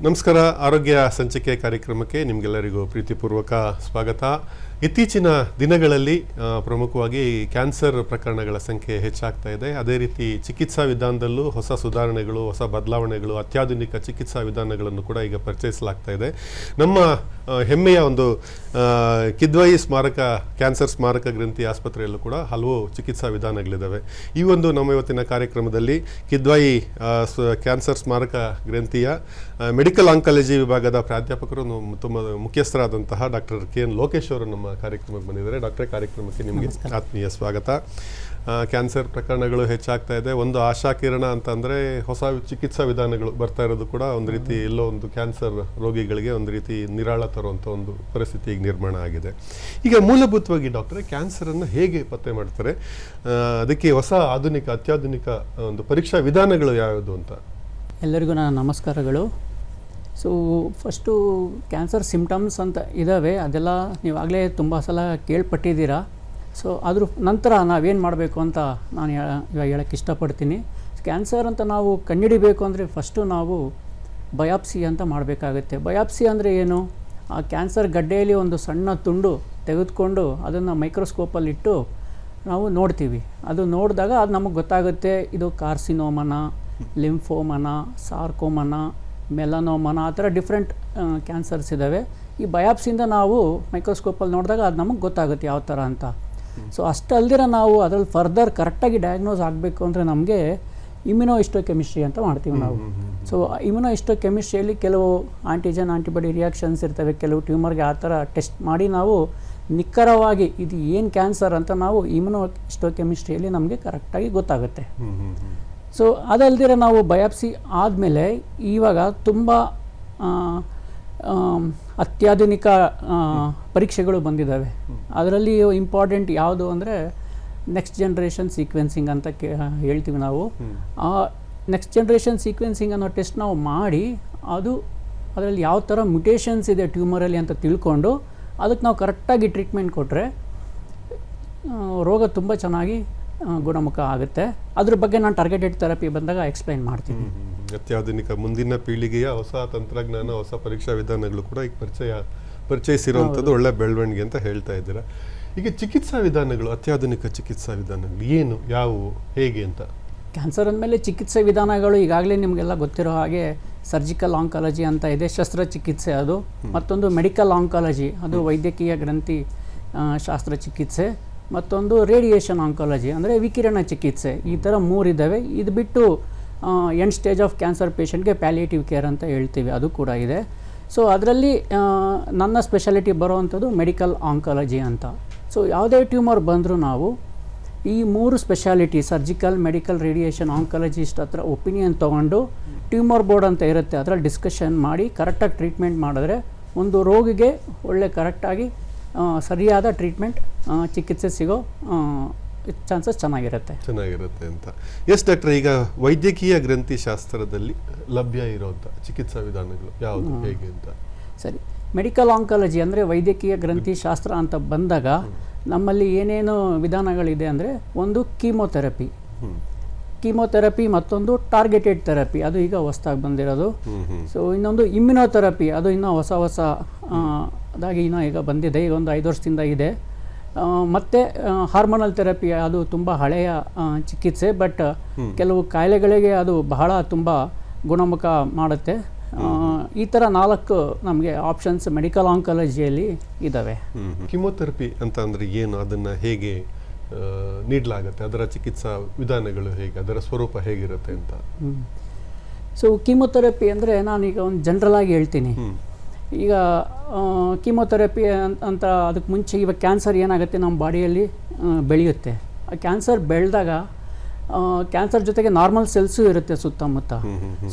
ನಮಸ್ಕಾರ. ಆರೋಗ್ಯ ಸಂಚಿಕೆ ಕಾರ್ಯಕ್ರಮಕ್ಕೆ ನಿಮಗೆಲ್ಲರಿಗೂ ಪ್ರೀತಿಪೂರ್ವಕ ಸ್ವಾಗತ. ಇತ್ತೀಚಿನ ದಿನಗಳಲ್ಲಿ ಪ್ರಮುಖವಾಗಿ ಕ್ಯಾನ್ಸರ್ ಪ್ರಕರಣಗಳ ಸಂಖ್ಯೆ ಹೆಚ್ಚಾಗ್ತಾ ಇದೆ. ಅದೇ ರೀತಿ ಚಿಕಿತ್ಸಾ ವಿಧಾನದಲ್ಲೂ ಹೊಸ ಸುಧಾರಣೆಗಳು, ಹೊಸ ಬದಲಾವಣೆಗಳು, ಅತ್ಯಾಧುನಿಕ ಚಿಕಿತ್ಸಾ ವಿಧಾನಗಳನ್ನು ಕೂಡ ಈಗ ಪರಿಚಯಿಸಲಾಗ್ತಾ ಇದೆ. ನಮ್ಮ ಹೆಮ್ಮೆಯ ಒಂದು ಕಿದ್ವಾಯಿ ಸ್ಮಾರಕ ಕ್ಯಾನ್ಸರ್ ಸ್ಮಾರಕ ಗ್ರಂಥಿ ಆಸ್ಪತ್ರೆಯಲ್ಲೂ ಕೂಡ ಹಲವು ಚಿಕಿತ್ಸಾ ವಿಧಾನಗಳಿದ್ದಾವೆ. ಈ ಒಂದು ನಮ್ಮ ಇವತ್ತಿನ ಕಾರ್ಯಕ್ರಮದಲ್ಲಿ ಕಿದ್ವಾಯಿ ಕ್ಯಾನ್ಸರ್ ಸ್ಮಾರಕ ಗ್ರಂಥಿಯ ಮೆಡಿಕಲ್ ಆಂಕಾಲಜಿ ವಿಭಾಗದ ಪ್ರಾಧ್ಯಾಪಕರು ತುಂಬ ಮುಖ್ಯಸ್ಥರಾದಂತಹ ಡಾಕ್ಟರ್ KN ಲೋಕೇಶ್ ಅವರು ನಮ್ಮ ಕಾರ್ಯಕ್ರಮಕ್ಕೆ ಬಂದಿದ್ದಾರೆ. ಡಾಕ್ಟರ್, ಕಾರ್ಯಕ್ರಮಕ್ಕೆ ನಿಮಗೆ ಆತ್ಮೀಯ ಸ್ವಾಗತ. ಕ್ಯಾನ್ಸರ್ ಪ್ರಕರಣಗಳು ಹೆಚ್ಚಾಗ್ತಾ ಇದೆ. ಒಂದು ಆಶಾಕಿರಣ ಅಂತಂದರೆ ಹೊಸ ಚಿಕಿತ್ಸಾ ವಿಧಾನಗಳು ಬರ್ತಾ ಇರೋದು ಕೂಡ ಒಂದು ರೀತಿ ಎಲ್ಲೋ ಒಂದು ಕ್ಯಾನ್ಸರ್ ರೋಗಿಗಳಿಗೆ ಒಂದು ರೀತಿ ನಿರಾಳ ತರುವಂಥ ಒಂದು ಪರಿಸ್ಥಿತಿ ಈಗ ನಿರ್ಮಾಣ ಆಗಿದೆ. ಈಗ ಮೂಲಭೂತವಾಗಿ ಡಾಕ್ಟ್ರೆ, ಕ್ಯಾನ್ಸರನ್ನು ಹೇಗೆ ಪತ್ತೆ ಮಾಡ್ತಾರೆ? ಅದಕ್ಕೆ ಹೊಸ ಆಧುನಿಕ ಅತ್ಯಾಧುನಿಕ ಒಂದು ಪರೀಕ್ಷಾ ವಿಧಾನಗಳು ಯಾವುದು ಅಂತ? ಎಲ್ಲರಿಗೂ ನನ್ನ ನಮಸ್ಕಾರಗಳು. ಸೊ ಫಸ್ಟು ಕ್ಯಾನ್ಸರ್ ಸಿಮ್ಟಮ್ಸ್ ಅಂತ ಇದ್ದಾವೆ, ಅದೆಲ್ಲ ನೀವಾಗಲೇ ತುಂಬ ಸಲ ಕೇಳ್ಪಟ್ಟಿದ್ದೀರಾ. ಸೊ ಅದ್ರ ನಂತರ ನಾವೇನು ಮಾಡಬೇಕು ಅಂತ ನಾನು ಇವಾಗ ಹೇಳೋಕ್ಕೆ ಇಷ್ಟಪಡ್ತೀನಿ. ಕ್ಯಾನ್ಸರ್ ಅಂತ ನಾವು ಕಂಡುಹಿಡಿಬೇಕು ಅಂದರೆ ಫಸ್ಟು ನಾವು ಬಯಾಪ್ಸಿ ಅಂತ ಮಾಡಬೇಕಾಗುತ್ತೆ. ಬಯಾಪ್ಸಿ ಅಂದರೆ ಏನು? ಆ ಕ್ಯಾನ್ಸರ್ ಗಡ್ಡೆಯಲ್ಲಿ ಒಂದು ಸಣ್ಣ ತುಂಡು ತೆಗೆದುಕೊಂಡು ಅದನ್ನು ಮೈಕ್ರೋಸ್ಕೋಪಲ್ಲಿಟ್ಟು ನಾವು ನೋಡ್ತೀವಿ. ಅದು ನೋಡಿದಾಗ ಅದು ನಮಗೆ ಗೊತ್ತಾಗುತ್ತೆ ಇದು ಕಾರ್ಸಿನೋಮನ, ಲಿಂಫೋಮನ, ಸಾರ್ಕೋಮನ, ಮೆಲನೋಮನ, ಆ ಥರ ಡಿಫ್ರೆಂಟ್ ಕ್ಯಾನ್ಸರ್ಸ್ ಇದ್ದಾವೆ. ಈ ಬಯಾಪ್ಸಿಯಿಂದ ನಾವು ಮೈಕ್ರೋಸ್ಕೋಪಲ್ಲಿ ನೋಡಿದಾಗ ಅದು ನಮಗೆ ಗೊತ್ತಾಗುತ್ತೆ ಯಾವ ಥರ ಅಂತ. ಸೊ ಅಷ್ಟಲ್ದಿರ ನಾವು ಅದರಲ್ಲಿ ಫರ್ದರ್ ಕರೆಕ್ಟಾಗಿ ಡಯಾಗ್ನೋಸ್ ಆಗಬೇಕು ಅಂದರೆ ನಮಗೆ ಇಮ್ಯುನೋಹಿಸ್ಟೋಕೆಮಿಸ್ಟ್ರಿ ಅಂತ ಮಾಡ್ತೀವಿ ನಾವು. ಸೊ ಇಮ್ಯುನೋಹಿಸ್ಟೋಕೆಮಿಸ್ಟ್ರಿಯಲ್ಲಿ ಕೆಲವು ಆಂಟಿಜನ್ ಆಂಟಿಬಾಡಿ ರಿಯಾಕ್ಷನ್ಸ್ ಇರ್ತವೆ, ಕೆಲವು ಟ್ಯೂಮರ್ಗೆ ಆ ಥರ ಟೆಸ್ಟ್ ಮಾಡಿ ನಾವು ನಿಖರವಾಗಿ ಇದು ಏನು ಕ್ಯಾನ್ಸರ್ ಅಂತ ನಾವು ಇಮ್ಯುನೋಹಿಸ್ಟೋಕೆಮಿಸ್ಟ್ರಿಯಲ್ಲಿ ನಮಗೆ ಕರೆಕ್ಟಾಗಿ ಗೊತ್ತಾಗುತ್ತೆ. ಸೊ ಅದಲ್ದಿರ ನಾವು ಬಯಾಪ್ಸಿ ಆದಮೇಲೆ ಇವಾಗ ತುಂಬ ಅತ್ಯಾಧುನಿಕ ಪರೀಕ್ಷೆಗಳು ಬಂದಿದ್ದಾವೆ. ಅದರಲ್ಲಿ ಇಂಪಾರ್ಟೆಂಟ್ ಯಾವುದು ಅಂದರೆ ನೆಕ್ಸ್ಟ್ ಜನ್ರೇಷನ್ ಸೀಕ್ವೆನ್ಸಿಂಗ್ ಅಂತ ಹೇಳ್ತೀವಿ ನಾವು. ಆ ನೆಕ್ಸ್ಟ್ ಜನ್ರೇಷನ್ ಸೀಕ್ವೆನ್ಸಿಂಗ್ ಅನ್ನೋ ಟೆಸ್ಟ್ ನಾವು ಮಾಡಿ ಅದರಲ್ಲಿ ಯಾವ ಥರ ಮ್ಯುಟೇಷನ್ಸ್ ಇದೆ ಟ್ಯೂಮರಲ್ಲಿ ಅಂತ ತಿಳ್ಕೊಂಡು ಅದಕ್ಕೆ ನಾವು ಕರೆಕ್ಟಾಗಿ ಟ್ರೀಟ್ಮೆಂಟ್ ಕೊಟ್ಟರೆ ರೋಗ ತುಂಬ ಚೆನ್ನಾಗಿ ಗುಣಮುಖ ಆಗುತ್ತೆ. ಅದ್ರ ಬಗ್ಗೆ ನಾನು ಟಾರ್ಗೆಟೆಡ್ ಥೆರಪಿ ಬಂದಾಗ ಎಕ್ಸ್ಪ್ಲೈನ್ ಮಾಡ್ತೀನಿ. ಅತ್ಯಾಧುನಿಕ ಮುಂದಿನ ಪೀಳಿಗೆಯ ಹೊಸ ತಂತ್ರಜ್ಞಾನ, ಹೊಸ ಪರೀಕ್ಷಾ ವಿಧಾನಗಳು ಕೂಡ ಈಗ ಪರಿಚಯಿಸಿರುವಂಥದ್ದು ಒಳ್ಳೆ ಬೆಳವಣಿಗೆ ಅಂತ ಹೇಳ್ತಾ ಇದ್ದೀರಾ. ಈಗ ಚಿಕಿತ್ಸಾ ವಿಧಾನಗಳು, ಅತ್ಯಾಧುನಿಕ ಚಿಕಿತ್ಸಾ ವಿಧಾನಗಳು ಏನು, ಯಾವುವು, ಹೇಗೆ ಅಂತ? ಕ್ಯಾನ್ಸರ್ ಅಂದಮೇಲೆ ಚಿಕಿತ್ಸೆ ವಿಧಾನಗಳು ಈಗಾಗಲೇ ನಿಮಗೆಲ್ಲ ಗೊತ್ತಿರೋ ಹಾಗೆ ಸರ್ಜಿಕಲ್ ಆಂಕಾಲಜಿ ಅಂತ ಇದೆ, ಶಸ್ತ್ರಚಿಕಿತ್ಸೆ ಅದು. ಮತ್ತೊಂದು ಮೆಡಿಕಲ್ ಆಂಕಾಲಜಿ, ಅದು ವೈದ್ಯಕೀಯ ಗ್ರಂಥಿ ಶಾಸ್ತ್ರಚಿಕಿತ್ಸೆ. ಮತ್ತೊಂದು ರೇಡಿಯೇಷನ್ ಆಂಕಾಲಜಿ ಅಂದರೆ ವಿಕಿರಣ ಚಿಕಿತ್ಸೆ. ಈ ಥರ ಮೂರಿದ್ದಾವೆ. ಇದು ಬಿಟ್ಟು ಎಂಡ್ ಸ್ಟೇಜ್ ಆಫ್ ಕ್ಯಾನ್ಸರ್ ಪೇಷಂಟ್ಗೆ ಪ್ಯಾಲಿಯೇಟಿವ್ ಕೇರ್ ಅಂತ ಹೇಳ್ತೀವಿ, ಅದು ಕೂಡ ಇದೆ. ಸೊ ಅದರಲ್ಲಿ ನನ್ನ ಸ್ಪೆಷಾಲಿಟಿ ಬರೋವಂಥದ್ದು ಮೆಡಿಕಲ್ ಆಂಕಾಲಜಿ ಅಂತ. ಸೊ ಯಾವುದೇ ಟ್ಯೂಮರ್ ಬಂದರೂ ನಾವು ಈ ಮೂರು speciality surgical, medical, radiation, oncologist ಹತ್ರ ಒಪಿನಿಯನ್ ತೊಗೊಂಡು ಟ್ಯೂಮರ್ ಬೋರ್ಡ್ ಅಂತ ಇರುತ್ತೆ, ಅದರಲ್ಲಿ ಡಿಸ್ಕಷನ್ ಮಾಡಿ ಕರೆಕ್ಟಾಗಿ ಟ್ರೀಟ್ಮೆಂಟ್ ಮಾಡಿದ್ರೆ ಒಂದು ರೋಗಿಗೆ ಒಳ್ಳೆ ಕರೆಕ್ಟಾಗಿ ಸರಿಯಾದ ಟ್ರೀಟ್ಮೆಂಟ್, ಚಿಕಿತ್ಸೆ ಸಿಗೋ ಚಾನ್ಸಸ್ ಚೆನ್ನಾಗಿರುತ್ತೆ ಅಂತ. ಎಸ್ ಡಾಕ್ಟರ್, ಈಗ ವೈದ್ಯಕೀಯ ಗ್ರಂಥಿ ಶಾಸ್ತ್ರದಲ್ಲಿ ಲಭ್ಯ ಇರುವಂಥ ಚಿಕಿತ್ಸಾ ವಿಧಾನಗಳು ಯಾವುದು, ಹೇಗೆ ಅಂತ? ಸರಿ, ಮೆಡಿಕಲ್ ಆಂಕಾಲಜಿ ಅಂದರೆ ವೈದ್ಯಕೀಯ ಗ್ರಂಥಿ ಶಾಸ್ತ್ರ ಅಂತ ಬಂದಾಗ ನಮ್ಮಲ್ಲಿ ಏನೇನು ವಿಧಾನಗಳಿದೆ ಅಂದರೆ ಒಂದು ಕೀಮೋಥೆರಪಿ, ಮತ್ತೊಂದು ಟಾರ್ಗೆಟೆಡ್ ಥೆರಪಿ, ಅದು ಈಗ ಹೊಸದಾಗಿ ಬಂದಿರೋದು. ಸೊ ಇನ್ನೊಂದು ಇಮ್ಯುನೋಥೆರಪಿ, ಅದು ಇನ್ನೂ ಹೊಸದಾಗಿ ಇನ್ನೂ ಈಗ ಬಂದಿದೆ, ಈಗ ಒಂದು 5 ವರ್ಷದಿಂದ ಇದೆ. ಮತ್ತು ಹಾರ್ಮೋನಲ್ ಥೆರಪಿ, ಅದು ತುಂಬ ಹಳೆಯ ಚಿಕಿತ್ಸೆ, ಬಟ್ ಕೆಲವು ಕಾಯಿಲೆಗಳಿಗೆ ಅದು ಬಹಳ ತುಂಬ ಗುಣಮುಖ ಮಾಡುತ್ತೆ. ಈ ಥರ 4 ನಮಗೆ ಆಪ್ಷನ್ಸ್ ಮೆಡಿಕಲ್ ಆಂಕಾಲಜಿಯಲ್ಲಿ ಇದ್ದಾವೆ. ಕಿಮೋಥೆರಪಿ ಅಂತ ಅಂದರೆ ಏನು, ಅದನ್ನು ಹೇಗೆ ನೀಡಲಾಗುತ್ತೆ, ಅದರ ಚಿಕಿತ್ಸಾ ವಿಧಾನಗಳು ಹೇಗೆ, ಅದರ ಸ್ವರೂಪ ಹೇಗಿರುತ್ತೆ ಅಂತ? ಸೊ ಕೀಮೋಥೆರಪಿ ಅಂದರೆ ನಾನೀಗ ಒಂದು ಜನರಲ್ ಆಗಿ ಹೇಳ್ತೀನಿ. ಈಗ ಕೀಮೋಥೆರಪಿ ಅಂತ ಅದಕ್ಕೆ ಮುಂಚೆ ಇವಾಗ ಕ್ಯಾನ್ಸರ್ ಏನಾಗುತ್ತೆ, ನಮ್ಮ ಬಾಡಿಯಲ್ಲಿ ಬೆಳೆಯುತ್ತೆ. ಆ ಕ್ಯಾನ್ಸರ್ ಬೆಳೆದಾಗ ಕ್ಯಾನ್ಸರ್ ಜೊತೆಗೆ ನಾರ್ಮಲ್ ಸೆಲ್ಸು ಇರುತ್ತೆ ಸುತ್ತಮುತ್ತ.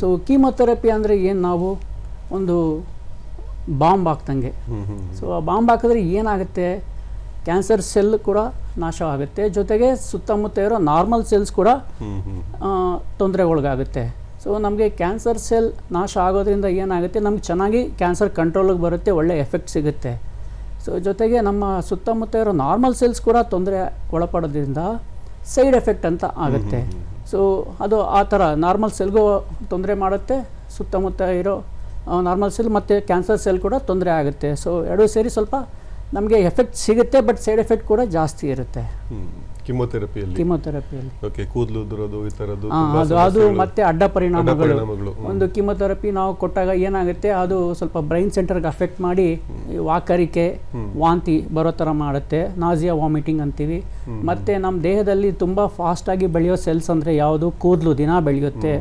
ಸೊ ಕೀಮೋಥೆರಪಿ ಅಂದರೆ ಏನು, ನಾವು ಒಂದು ಬಾಂಬ್ ಹಾಕ್ದಂಗೆ. ಸೊ ಆ ಬಾಂಬ್ ಹಾಕಿದ್ರೆ ಏನಾಗುತ್ತೆ, ಕ್ಯಾನ್ಸರ್ ಸೆಲ್ ಕೂಡ ನಾಶವಾಗುತ್ತೆ, ಜೊತೆಗೆ ಸುತ್ತಮುತ್ತ ಇರೋ ನಾರ್ಮಲ್ ಸೆಲ್ಸ್ ಕೂಡ ತೊಂದರೆಗೊಳಗಾಗುತ್ತೆ. ಸೊ ನಮಗೆ ಕ್ಯಾನ್ಸರ್ ಸೆಲ್ ನಾಶ ಆಗೋದ್ರಿಂದ ಏನಾಗುತ್ತೆ, ನಮ್ಗೆ ಚೆನ್ನಾಗಿ ಕ್ಯಾನ್ಸರ್ ಕಂಟ್ರೋಲಿಗೆ ಬರುತ್ತೆ, ಒಳ್ಳೆ ಎಫೆಕ್ಟ್ ಸಿಗುತ್ತೆ. ಸೊ ಜೊತೆಗೆ ನಮ್ಮ ಸುತ್ತಮುತ್ತ ಇರೋ ನಾರ್ಮಲ್ ಸೆಲ್ಸ್ ಕೂಡ ತೊಂದರೆ ಒಳಪಡೋದ್ರಿಂದ ಸೈಡ್ ಎಫೆಕ್ಟ್ ಅಂತ ಆಗುತ್ತೆ. ಸೊ ಅದು ಆ ಥರ ನಾರ್ಮಲ್ ಸೆಲ್ಗೂ ತೊಂದರೆ ಮಾಡುತ್ತೆ, ಸುತ್ತಮುತ್ತ ಇರೋ ನಾರ್ಮಲ್ ಸೆಲ್ ಮತ್ತು ಕ್ಯಾನ್ಸರ್ ಸೆಲ್ ಕೂಡ ತೊಂದರೆ ಆಗುತ್ತೆ. ಸೊ ಎರಡೂ ಸೇರಿ ಸ್ವಲ್ಪ ನಮಗೆ ಎಫೆಕ್ಟ್ ಸಿಗುತ್ತೆ, ಬಟ್ ಸೈಡ್ ಎಫೆಕ್ಟ್ ಕೂಡ ಜಾಸ್ತಿ ಇರುತ್ತೆ ಕಿಮೊಥೆರಪಿಯಲ್ಲಿ. ಓಕೆ, ಕೂದಲು ಉದುರೋದು ಈ ಥರದ್ದು ಅದು ಮತ್ತೆ ಅಡ್ಡ ಪರಿಣಾಮಗಳು. ಒಂದು ಕಿಮೊಥೆರಪಿ ನಾವು ಕೊಟ್ಟಾಗ ಏನಾಗುತ್ತೆ, ಅದು ಸ್ವಲ್ಪ ಬ್ರೈನ್ ಸೆಂಟರ್ಗೆ ಅಫೆಕ್ಟ್ ಮಾಡಿ ವಾಕರಿಕೆ, ವಾಂತಿ ಬರೋ ಥರ ಮಾಡುತ್ತೆ, ನಾಸಿಯಾ ವಾಮಿಟಿಂಗ್ ಅಂತೀವಿ. ಮತ್ತು ನಮ್ಮ ದೇಹದಲ್ಲಿ ತುಂಬ ಫಾಸ್ಟಾಗಿ ಬೆಳೆಯೋ ಸೆಲ್ಸ್ ಅಂದರೆ ಯಾವುದು, ಕೂದಲು ದಿನ ಬೆಳೆಯುತ್ತೆ,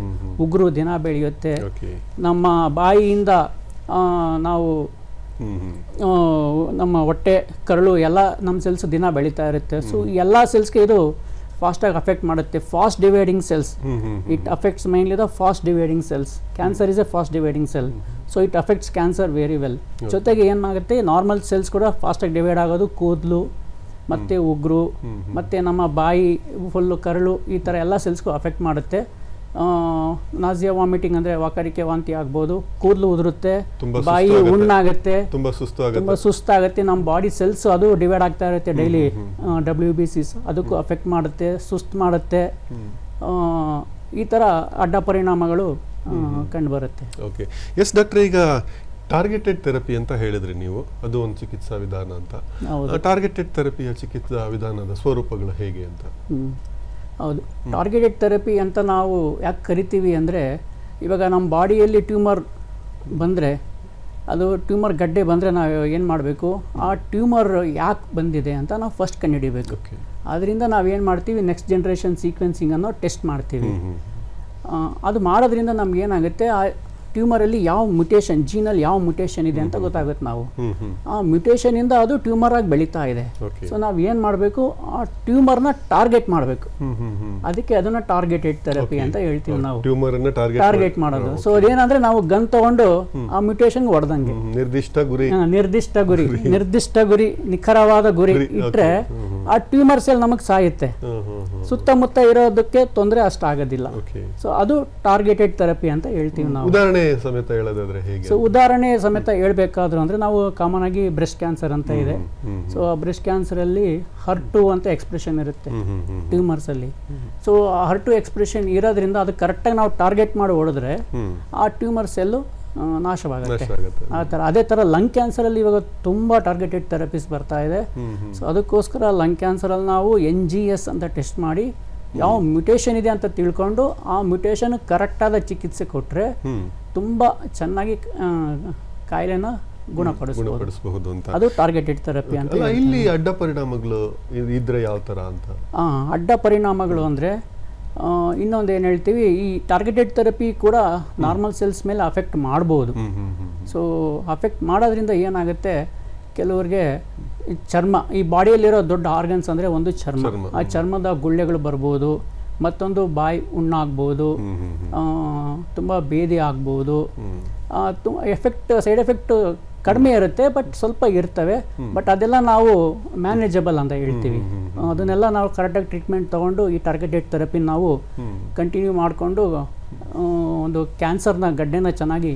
ಉಗುರು ದಿನ ಬೆಳೆಯುತ್ತೆ. ನಮ್ಮ ಬಾಯಿಯಿಂದ ನಾವು ನಮ್ಮ ಹೊಟ್ಟೆ, ಕರಳು ಎಲ್ಲ ನಮ್ಮ ಸೆಲ್ಸ್ ದಿನ ಬೆಳೀತಾ ಇರುತ್ತೆ. ಸೊ ಎಲ್ಲ ಸೆಲ್ಸ್ಗೆ ಇದು ಫಾಸ್ಟಾಗಿ ಅಫೆಕ್ಟ್ ಮಾಡುತ್ತೆ. Fast dividing cells, it affects mainly the fast dividing cells. Cancer is A fast dividing cell, so it affects cancer very well. ಜೊತೆಗೆ ಏನಾಗುತ್ತೆ, ನಾರ್ಮಲ್ ಸೆಲ್ಸ್ ಕೂಡ ಫಾಸ್ಟಾಗಿ ಡಿವೈಡ್ ಆಗೋದು ಕೂದಲು ಮತ್ತು ಉಗುರು ಮತ್ತು ನಮ್ಮ ಬಾಯಿ ಫುಲ್ಲು ಕರಳು, ಈ ಥರ ಎಲ್ಲ ಸೆಲ್ಸ್ಗೂ ಅಫೆಕ್ಟ್ ಮಾಡುತ್ತೆ. ನಾಸಿಯಾ ವಾಮಿಟಿಂಗ್ ಅಂದರೆ ವಾಕರಿಕೆ, ವಾಂತಿ ಆಗ್ಬೋದು, ಕೂದಲು ಉದುರುತ್ತೆ, ಬಾಯಿ ಹುಣ್ಣಾಗುತ್ತೆ, ತುಂಬ ಸುಸ್ತಾಗುತ್ತೆ. ನಮ್ಮ ಬಾಡಿ ಸೆಲ್ಸ್ ಅದು ಡಿವೈಡ್ ಆಗ್ತಾ ಇರುತ್ತೆ ಡೈಲಿ, WBCs ಅದಕ್ಕೂ ಅಫೆಕ್ಟ್ ಮಾಡುತ್ತೆ, ಸುಸ್ತು ಮಾಡುತ್ತೆ. ಈ ಥರ ಅಡ್ಡ ಪರಿಣಾಮಗಳು ಕಂಡುಬರುತ್ತೆ. ಓಕೆ, ಎಸ್ ಡಾಕ್ಟ್ರೆ, ಈಗ ಟಾರ್ಗೆಟೆಡ್ ಥೆರಪಿ ಅಂತ ಹೇಳಿದ್ರಿ ನೀವು, ಅದು ಒಂದು ಚಿಕಿತ್ಸಾ ವಿಧಾನ ಅಂತ. ಟಾರ್ಗೆಟೆಡ್ ಥೆರಪಿಯ ಚಿಕಿತ್ಸಾ ವಿಧಾನದ ಸ್ವರೂಪಗಳು ಹೇಗೆ ಅಂತ? ಹೌದು, ಟಾರ್ಗೆಟೆಡ್ ಥೆರಪಿ ಅಂತ ನಾವು ಯಾಕೆ ಕರಿತೀವಿ ಅಂದರೆ, ಇವಾಗ ನಮ್ಮ ಬಾಡಿಯಲ್ಲಿ ಟ್ಯೂಮರ್ ಬಂದರೆ, ಅದು ಟ್ಯೂಮರ್ ಗಡ್ಡೆ ಬಂದರೆ ನಾವು ಏನು ಮಾಡಬೇಕು, ಆ ಟ್ಯೂಮರ್ ಯಾಕೆ ಬಂದಿದೆ ಅಂತ ನಾವು ಫಸ್ಟ್ ಕಂಡುಹಿಡಿಬೇಕು. ಅದರಿಂದ ನಾವೇನು ಮಾಡ್ತೀವಿ, ನೆಕ್ಸ್ಟ್ ಜನ್ರೇಷನ್ ಸೀಕ್ವೆನ್ಸಿಂಗ್ ಅನ್ನೋ ಟೆಸ್ಟ್ ಮಾಡ್ತೀವಿ. ಅದು ಮಾಡೋದ್ರಿಂದ ನಮ್ಗೇನಾಗುತ್ತೆ, ಆ ಟ್ಯೂಮರಲ್ಲಿ ಯಾವ ಮ್ಯುಟೇಷನ್, ಜೀನಲ್ಲಿ ಯಾವ ಮ್ಯುಟೇಷನ್ ಇದೆ ಅಂತ ಗೊತ್ತಾಗುತ್ತೆ. ನಾವು ಆ ಮ್ಯುಟೇಷನಿಂದ ಅದು ಟ್ಯೂಮರ್ ಆಗಿ ಬೆಳೀತಾ ಇದೆ. ಸೊ ನಾವು ಏನು ಮಾಡಬೇಕು, ಆ ಟ್ಯೂಮರ್ನ ಟಾರ್ಗೆಟ್ ಮಾಡಬೇಕು. ಅದಕ್ಕೆ ಅದನ್ನ ಟಾರ್ಗೆಟೆಡ್ ಥೆರಪಿ ಅಂತ ಹೇಳ್ತೀವಿ ನಾವು, ಟಾರ್ಗೆಟ್ ಮಾಡೋದು. ಸೊ ಅದೇನಂದ್ರೆ ನಾವು ಗನ್ ತಗೊಂಡು ಆ ಮ್ಯುಟೇಷನ್ ಹೊಡೆದಂಗೆ, ನಿರ್ದಿಷ್ಟ ಗುರಿ, ನಿಖರವಾದ ಗುರಿ ಇಟ್ಟರೆ ಆ ಟ್ಯೂಮರ್ ಸೆಲ್ ನಮಗೆ ಸಾಯುತ್ತೆ, ಸುತ್ತಮುತ್ತ ಇರೋದಕ್ಕೆ ತೊಂದರೆ ಅಷ್ಟಾಗೋದಿಲ್ಲ. ಸೊ ಅದು ಟಾರ್ಗೆಟೆಡ್ ಥೆರಪಿ ಅಂತ ಹೇಳ್ತೀವಿ ನಾವು. ಸೊ ಉದಾಹರಣೆ ಸಮೇತ ಹೇಳ್ಬೇಕಾದ್ರು ಅಂದ್ರೆ, ನಾವು ಕಾಮನ್ ಆಗಿ ಬ್ರೆಸ್ಟ್ ಕ್ಯಾನ್ಸರ್ ಅಂತ ಇದೆ. ಸೊ ಆ ಬ್ರೆಸ್ಟ್ ಕ್ಯಾನ್ಸರ್ ಅಲ್ಲಿ HER2 ಅಂತ ಎಕ್ಸ್ಪ್ರೆಷನ್ ಇರುತ್ತೆ ಟ್ಯೂಮರ್ಸ್ ಅಲ್ಲಿ. ಸೊ ಆ HER2 ಎಕ್ಸ್ಪ್ರೆಷನ್ ಇರೋದ್ರಿಂದ ಅದು ಕರೆಕ್ಟಾಗಿ ನಾವು ಟಾರ್ಗೆಟ್ ಮಾಡಿ ಹೊಡೆದ್ರೆ ಆ ಟ್ಯೂಮರ್ ಸೆಲ್ಲು ನಾಶವಾಗುತ್ತೆ. ಆ ಥರ ಅದೇ ಥರ ಲಂಗ್ ಕ್ಯಾನ್ಸರಲ್ಲಿ ಇವಾಗ ತುಂಬ ಟಾರ್ಗೆಟೆಡ್ ಥೆರಪೀಸ್ ಬರ್ತಾ ಇದೆ. ಸೊ ಅದಕ್ಕೋಸ್ಕರ ಲಂಗ್ ಕ್ಯಾನ್ಸರಲ್ಲಿ ನಾವು NGS ಅಂತ ಟೆಸ್ಟ್ ಮಾಡಿ ಯಾವ ಮ್ಯುಟೇಷನ್ ಇದೆ ಅಂತ ತಿಳ್ಕೊಂಡು ಆ ಮ್ಯುಟೇಷನ್ ಕರೆಕ್ಟಾದ ಚಿಕಿತ್ಸೆ ಕೊಟ್ಟರೆ ತುಂಬ ಚೆನ್ನಾಗಿ ಕಾಯಿಲೆನ ಗುಣಪಡಿಸಬಹುದು ಅಂತ. ಅದು ಟಾರ್ಗೆಟೆಡ್ ಥೆರಪಿ ಅಂತ. ಇಲ್ಲಿ ಅಡ್ಡ ಪರಿಣಾಮಗಳು ಇದ್ರೆ ಯಾವ ಥರ ಅಂತ? ಅಡ್ಡ ಪರಿಣಾಮಗಳು ಅಂದರೆ ಇನ್ನೊಂದು ಏನು ಹೇಳ್ತೀವಿ, ಈ ಟಾರ್ಗೆಟೆಡ್ ಥೆರಪಿ ಕೂಡ ನಾರ್ಮಲ್ ಸೆಲ್ಸ್ ಮೇಲೆ ಅಫೆಕ್ಟ್ ಮಾಡ್ಬೋದು. ಸೊ ಅಫೆಕ್ಟ್ ಮಾಡೋದ್ರಿಂದ ಏನಾಗುತ್ತೆ, ಕೆಲವರಿಗೆ ಚರ್ಮ, ಈ ಬಾಡಿಯಲ್ಲಿರೋ ದೊಡ್ಡ ಆರ್ಗನ್ಸ್ ಅಂದರೆ ಒಂದು ಚರ್ಮ, ಆ ಚರ್ಮದ ಗುಳ್ಳೆಗಳು ಬರ್ಬೋದು, ಮತ್ತೊಂದು ಬಾಯಿ ಹುಣ್ಣಾಗ್ಬೋದು, ತುಂಬ ಬೇದಿ ಆಗ್ಬೋದು. ಸೈಡ್ ಎಫೆಕ್ಟ್ ಕಡಿಮೆ ಇರುತ್ತೆ, ಬಟ್ ಸ್ವಲ್ಪ ಇರ್ತವೆ. ಬಟ್ ಅದೆಲ್ಲ ನಾವು ಮ್ಯಾನೇಜಬಲ್ ಅಂತ ಹೇಳ್ತೀವಿ. ಅದನ್ನೆಲ್ಲ ನಾವು ಕರೆಕ್ಟಾಗಿ ಟ್ರೀಟ್ಮೆಂಟ್ ತೊಗೊಂಡು ಈ ಟಾರ್ಗೆಟೆಡ್ ಥೆರಪಿ ನಾವು ಕಂಟಿನ್ಯೂ ಮಾಡಿಕೊಂಡು ಒಂದು ಕ್ಯಾನ್ಸರ್ನ ಗಡ್ಡೆನ ಚೆನ್ನಾಗಿ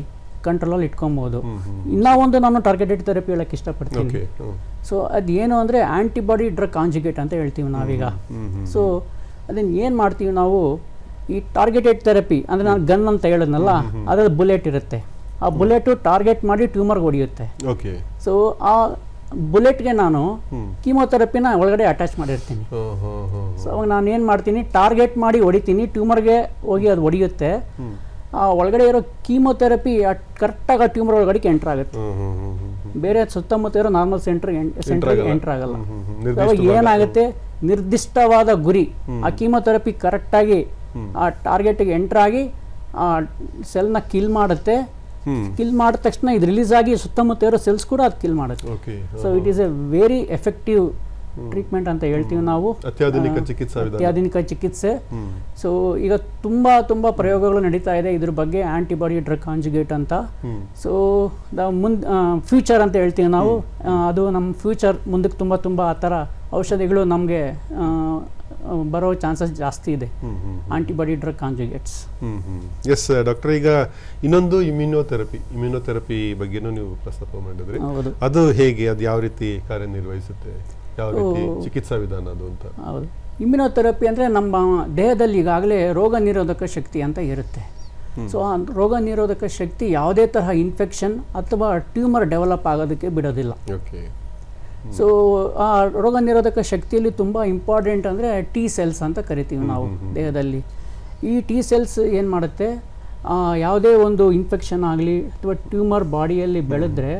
ಕಂಟ್ರೋಲಲ್ಲಿ ಇಟ್ಕೊಬೋದು. ಇನ್ನೂ ಒಂದು ನಾನು ಟಾರ್ಗೆಟೆಡ್ ಥೆರಪಿ ಹೇಳಕ್ಕೆ ಇಷ್ಟಪಡ್ತೀನಿ. ಸೊ ಅದೇನು ಅಂದರೆ ಆ್ಯಂಟಿಬಾಡಿ ಡ್ರಗ್ ಕಾಂಜುಗೇಟ್ ಅಂತ ಹೇಳ್ತೀವಿ ನಾವೀಗ. ಸೊ ಅದನ್ನು ಏನು ಮಾಡ್ತೀವಿ ನಾವು, ಈ ಟಾರ್ಗೆಟೆಡ್ ಥೆರಪಿ ಅಂದರೆ ನಾನು ಗನ್ ಅಂತ ಹೇಳಿದ್ನಲ್ಲ, ಅದ್ರಲ್ಲಿ ಬುಲೆಟ್ ಇರುತ್ತೆ. ಆ ಬುಲೆಟು ಟಾರ್ಗೆಟ್ ಮಾಡಿ ಟ್ಯೂಮರ್ಗೆ ಹೊಡೆಯುತ್ತೆ. ಸೊ ಆ ಬುಲೆಟ್ಗೆ ನಾನು ಕೀಮೋಥೆರಪಿನ ಒಳಗಡೆ ಅಟ್ಯಾಚ್ ಮಾಡಿರ್ತೀನಿ. ಸೊ ಅವಾಗ ನಾನು ಏನು ಮಾಡ್ತೀನಿ, ಟಾರ್ಗೆಟ್ ಮಾಡಿ ಹೊಡಿತೀನಿ, ಟ್ಯೂಮರ್ಗೆ ಹೋಗಿ ಅದು ಹೊಡೆಯುತ್ತೆ. ಆ ಒಳಗಡೆ ಇರೋ ಕೀಮೋಥೆರಪಿ ಕರೆಕ್ಟಾಗಿ ಆ ಟ್ಯೂಮರ್ ಒಳಗಡೆ ಎಂಟರ್ ಆಗುತ್ತೆ, ಬೇರೆ ಸುತ್ತಮುತ್ತ ಇರೋ ನಾರ್ಮಲ್ ಸೆಂಟ್ರಿಗೆ ಎಂಟರ್ ಆಗಲ್ಲ. ಅವಾಗ ಏನಾಗುತ್ತೆ, ನಿರ್ದಿಷ್ಟವಾದ ಗುರಿ, ಆ ಕೀಮೋಥೆರಪಿ ಕರೆಕ್ಟಾಗಿ ಆ ಟಾರ್ಗೆಟ್ಗೆ ಎಂಟರ್ ಆಗಿ ಆ ಸೆಲ್ನ ಕಿಲ್ ಮಾಡುತ್ತೆ. ಕಿಲ್ ಮಾಡಿದ ತಕ್ಷಣ ಇದು ರಿಲೀಸ್ ಆಗಿ ಸುತ್ತಮುತ್ತ ಇರೋ ಸೆಲ್ಸ್ ಕೂಡ ಅದು ಕಿಲ್ ಮಾಡುತ್ತೆ. So it is A very effective treatment ಅಂತ ಹೇಳ್ತೀವಿ ನಾವು, ಅತ್ಯಾಧುನಿಕ ಚಿಕಿತ್ಸೆ. ಸೊ ಈಗ ತುಂಬ ಪ್ರಯೋಗಗಳು ನಡೀತಾ ಇದೆ ಇದ್ರ ಬಗ್ಗೆ, ಆಂಟಿಬಾಡಿ ಡ್ರಗ್ ಕಾಂಜುಗೇಟ್ ಅಂತ. ಸೊ ಫ್ಯೂಚರ್ ಅಂತ ಹೇಳ್ತೀವಿ ನಾವು, ಅದು ನಮ್ಮ ಫ್ಯೂಚರ್ ಮುಂದಕ್ಕೆ ತುಂಬ ಆ ಥರ ಔಷಧಿಗಳು ನಮಗೆ ಬರೋ ಚಾನ್ಸಸ್ ಜಾಸ್ತಿ ಇದೆ, ಆಂಟಿಬಾಡಿ ಡ್ರಗ್ ಕಾಂಜುಗೇಟ್ಸ್. ಎಸ್ ಡಾಕ್ಟರ್, ಈಗ ಇನ್ನೊಂದು ಇಮ್ಯುನೋಥೆರಪಿ ಬಗ್ಗೆನೂ ನೀವು ಪ್ರಸ್ತಾಪ ಮಾಡಿದ್ರಿ. ಅದು ಹೇಗೆ, ಅದು ಯಾವ ರೀತಿ ಕಾರ್ಯನಿರ್ವಹಿಸುತ್ತೆ, ಯಾವ ರೀತಿ ಚಿಕಿತ್ಸಾ ವಿಧಾನ ಅದು ಅಂತ? ಹೌದು, ಇಮ್ಯುನೋಥೆರಪಿ ಅಂದರೆ ನಮ್ಮ ದೇಹದಲ್ಲಿ ಈಗಾಗಲೇ ರೋಗ ನಿರೋಧಕ ಶಕ್ತಿ ಅಂತ ಇರುತ್ತೆ. ಸೊ ಆ ರೋಗ ನಿರೋಧಕ ಶಕ್ತಿ ಯಾವುದೇ ತರಹ ಇನ್ಫೆಕ್ಷನ್ ಅಥವಾ ಟ್ಯೂಮರ್ ಡೆವಲಪ್ ಆಗೋದಕ್ಕೆ ಬಿಡೋದಿಲ್ಲ. ಓಕೆ. ಸೊ ಆ ರೋಗ ನಿರೋಧಕ ಶಕ್ತಿಯಲ್ಲಿ ತುಂಬ ಇಂಪಾರ್ಟೆಂಟ್ ಅಂದರೆ ಟಿ ಸೆಲ್ಸ್ ಅಂತ ಕರಿತೀವಿ ನಾವು ದೇಹದಲ್ಲಿ. ಈ ಟಿ ಸೆಲ್ಸ್ ಏನು ಮಾಡುತ್ತೆ, ಯಾವುದೇ ಒಂದು ಇನ್ಫೆಕ್ಷನ್ ಆಗಲಿ ಅಥವಾ ಟ್ಯೂಮರ್ ಬಾಡಿಯಲ್ಲಿ ಬೆಳೆದ್ರೆ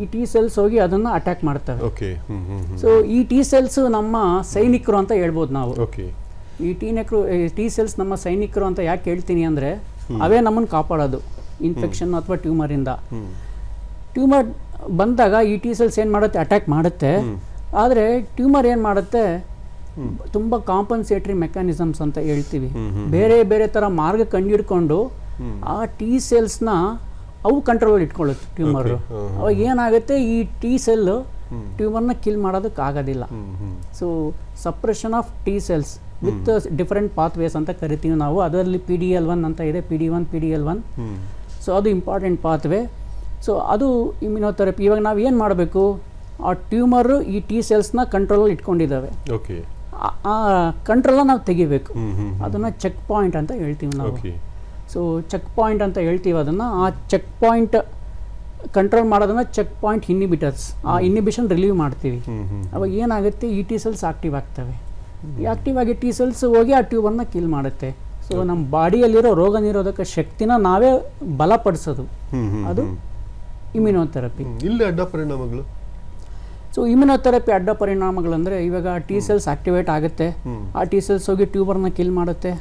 ಈ ಟಿ ಸೆಲ್ಸ್ ಹೋಗಿ ಅದನ್ನು ಅಟ್ಯಾಕ್ ಮಾಡ್ತವೆ. ಸೊ ಈ ಟಿ ಸೆಲ್ಸ್ ನಮ್ಮ ಸೈನಿಕರು ಅಂತ ಹೇಳ್ಬೋದು ನಾವು. ಈ ಟಿ ಸೆಲ್ಸ್ ನಮ್ಮ ಸೈನಿಕರು ಅಂತ ಯಾಕೆ ಹೇಳ್ತೀನಿ ಅಂದರೆ ಅವೇ ನಮ್ಮನ್ನು ಕಾಪಾಡೋದು ಇನ್ಫೆಕ್ಷನ್ ಅಥವಾ ಟ್ಯೂಮರಿಂದ. ಟ್ಯೂಮರ್ ಬಂದಾಗ ಈ ಟಿ ಸೆಲ್ಸ್ ಏನು ಮಾಡುತ್ತೆ, ಅಟ್ಯಾಕ್ ಮಾಡುತ್ತೆ. ಆದರೆ ಟ್ಯೂಮರ್ ಏನು ಮಾಡುತ್ತೆ, ತುಂಬ ಕಾಂಪನ್ಸೇಟರಿ ಮೆಕ್ಯಾನಿಸಮ್ಸ್ ಅಂತ ಹೇಳ್ತೀವಿ, ಬೇರೆ ಬೇರೆ ಥರ ಮಾರ್ಗ ಕಂಡುಹಿಡ್ಕೊಂಡು ಆ ಟಿ ಸೆಲ್ಸ್ನ ಅವು ಕಂಟ್ರೋಲ್ ಇಟ್ಕೊಳ್ಳುತ್ತೆ ಟ್ಯೂಮರು. ಅವಾಗ ಏನಾಗುತ್ತೆ, ಈ ಟಿ ಸೆಲ್ ಟ್ಯೂಮರ್ನ ಕಿಲ್ ಮಾಡೋದಕ್ಕಾಗೋದಿಲ್ಲ. So suppression of T cells with different pathways ಅಂತ ಕರಿತೀವಿ ನಾವು. ಅದರಲ್ಲಿ PD-L1 ಅಂತ ಇದೆ, PD-1 PD-L1. ಸೊ ಅದು ಇಂಪಾರ್ಟೆಂಟ್ ಪಾತ್ವೇ. ಸೊ ಅದು ಇಮ್ಯುನೋಥೆರಪಿ. ಇವಾಗ ನಾವು ಏನು ಮಾಡಬೇಕು, ಆ ಟ್ಯೂಮರು ಈ ಟಿ ಸೆಲ್ಸ್ನ ಕಂಟ್ರೋಲಲ್ಲಿ ಇಟ್ಕೊಂಡಿದ್ದಾವೆ. ಆ ಕಂಟ್ರೋಲ್ನ ನಾವು ತೆಗಿಬೇಕು. ಅದನ್ನು ಚೆಕ್ ಪಾಯಿಂಟ್ ಅಂತ ಹೇಳ್ತೀವಿ ನಾವು. ಸೊ ಚೆಕ್ ಪಾಯಿಂಟ್ ಅಂತ ಹೇಳ್ತೀವಿ ಅದನ್ನು. ಆ ಚೆಕ್ ಪಾಯಿಂಟ್ ಕಂಟ್ರೋಲ್ ಮಾಡೋದನ್ನು ಚೆಕ್ ಪಾಯಿಂಟ್ ಇನ್ಹಿಬಿಟರ್ಸ್, ಆ ಇನ್ಹಿಬಿಷನ್ ರಿಲೀವ್ ಮಾಡ್ತೀವಿ. ಅವಾಗ ಏನಾಗುತ್ತೆ, ಈ ಟಿ ಸೆಲ್ಸ್ ಆಕ್ಟಿವ್ ಆಗ್ತವೆ. ಈ ಆಕ್ಟಿವ್ ಆಗಿ ಟಿ ಸೆಲ್ಸ್ ಹೋಗಿ ಆ ಟ್ಯೂಬರ್ನ ಕಿಲ್ ಮಾಡುತ್ತೆ. ಸೊ ನಮ್ಮ ಬಾಡಿಯಲ್ಲಿರೋ ರೋಗ ನಿರೋಧಕ ಶಕ್ತಿನ ನಾವೇ ಬಲಪಡಿಸೋದು, ಅದು ಇಮ್ಯುನೋಥೆರಪಿ. ಇಲ್ಲಿ ಅಡ್ಡ ಪರಿಣಾಮಗಳು. ಸೊ ಇಮ್ಯುನೋಥೆರಪಿ ಅಡ್ಡ ಪರಿಣಾಮಗಳಂದರೆ, ಇವಾಗ ಟಿ ಸೆಲ್ಸ್ ಆಕ್ಟಿವೇಟ್ ಆಗುತ್ತೆ, ಆ ಟಿ ಸೆಲ್ಸ್ ಹೋಗಿ ಟ್ಯೂಬರ್ನ ಕಿಲ್ ಮಾಡುತ್ತೆ.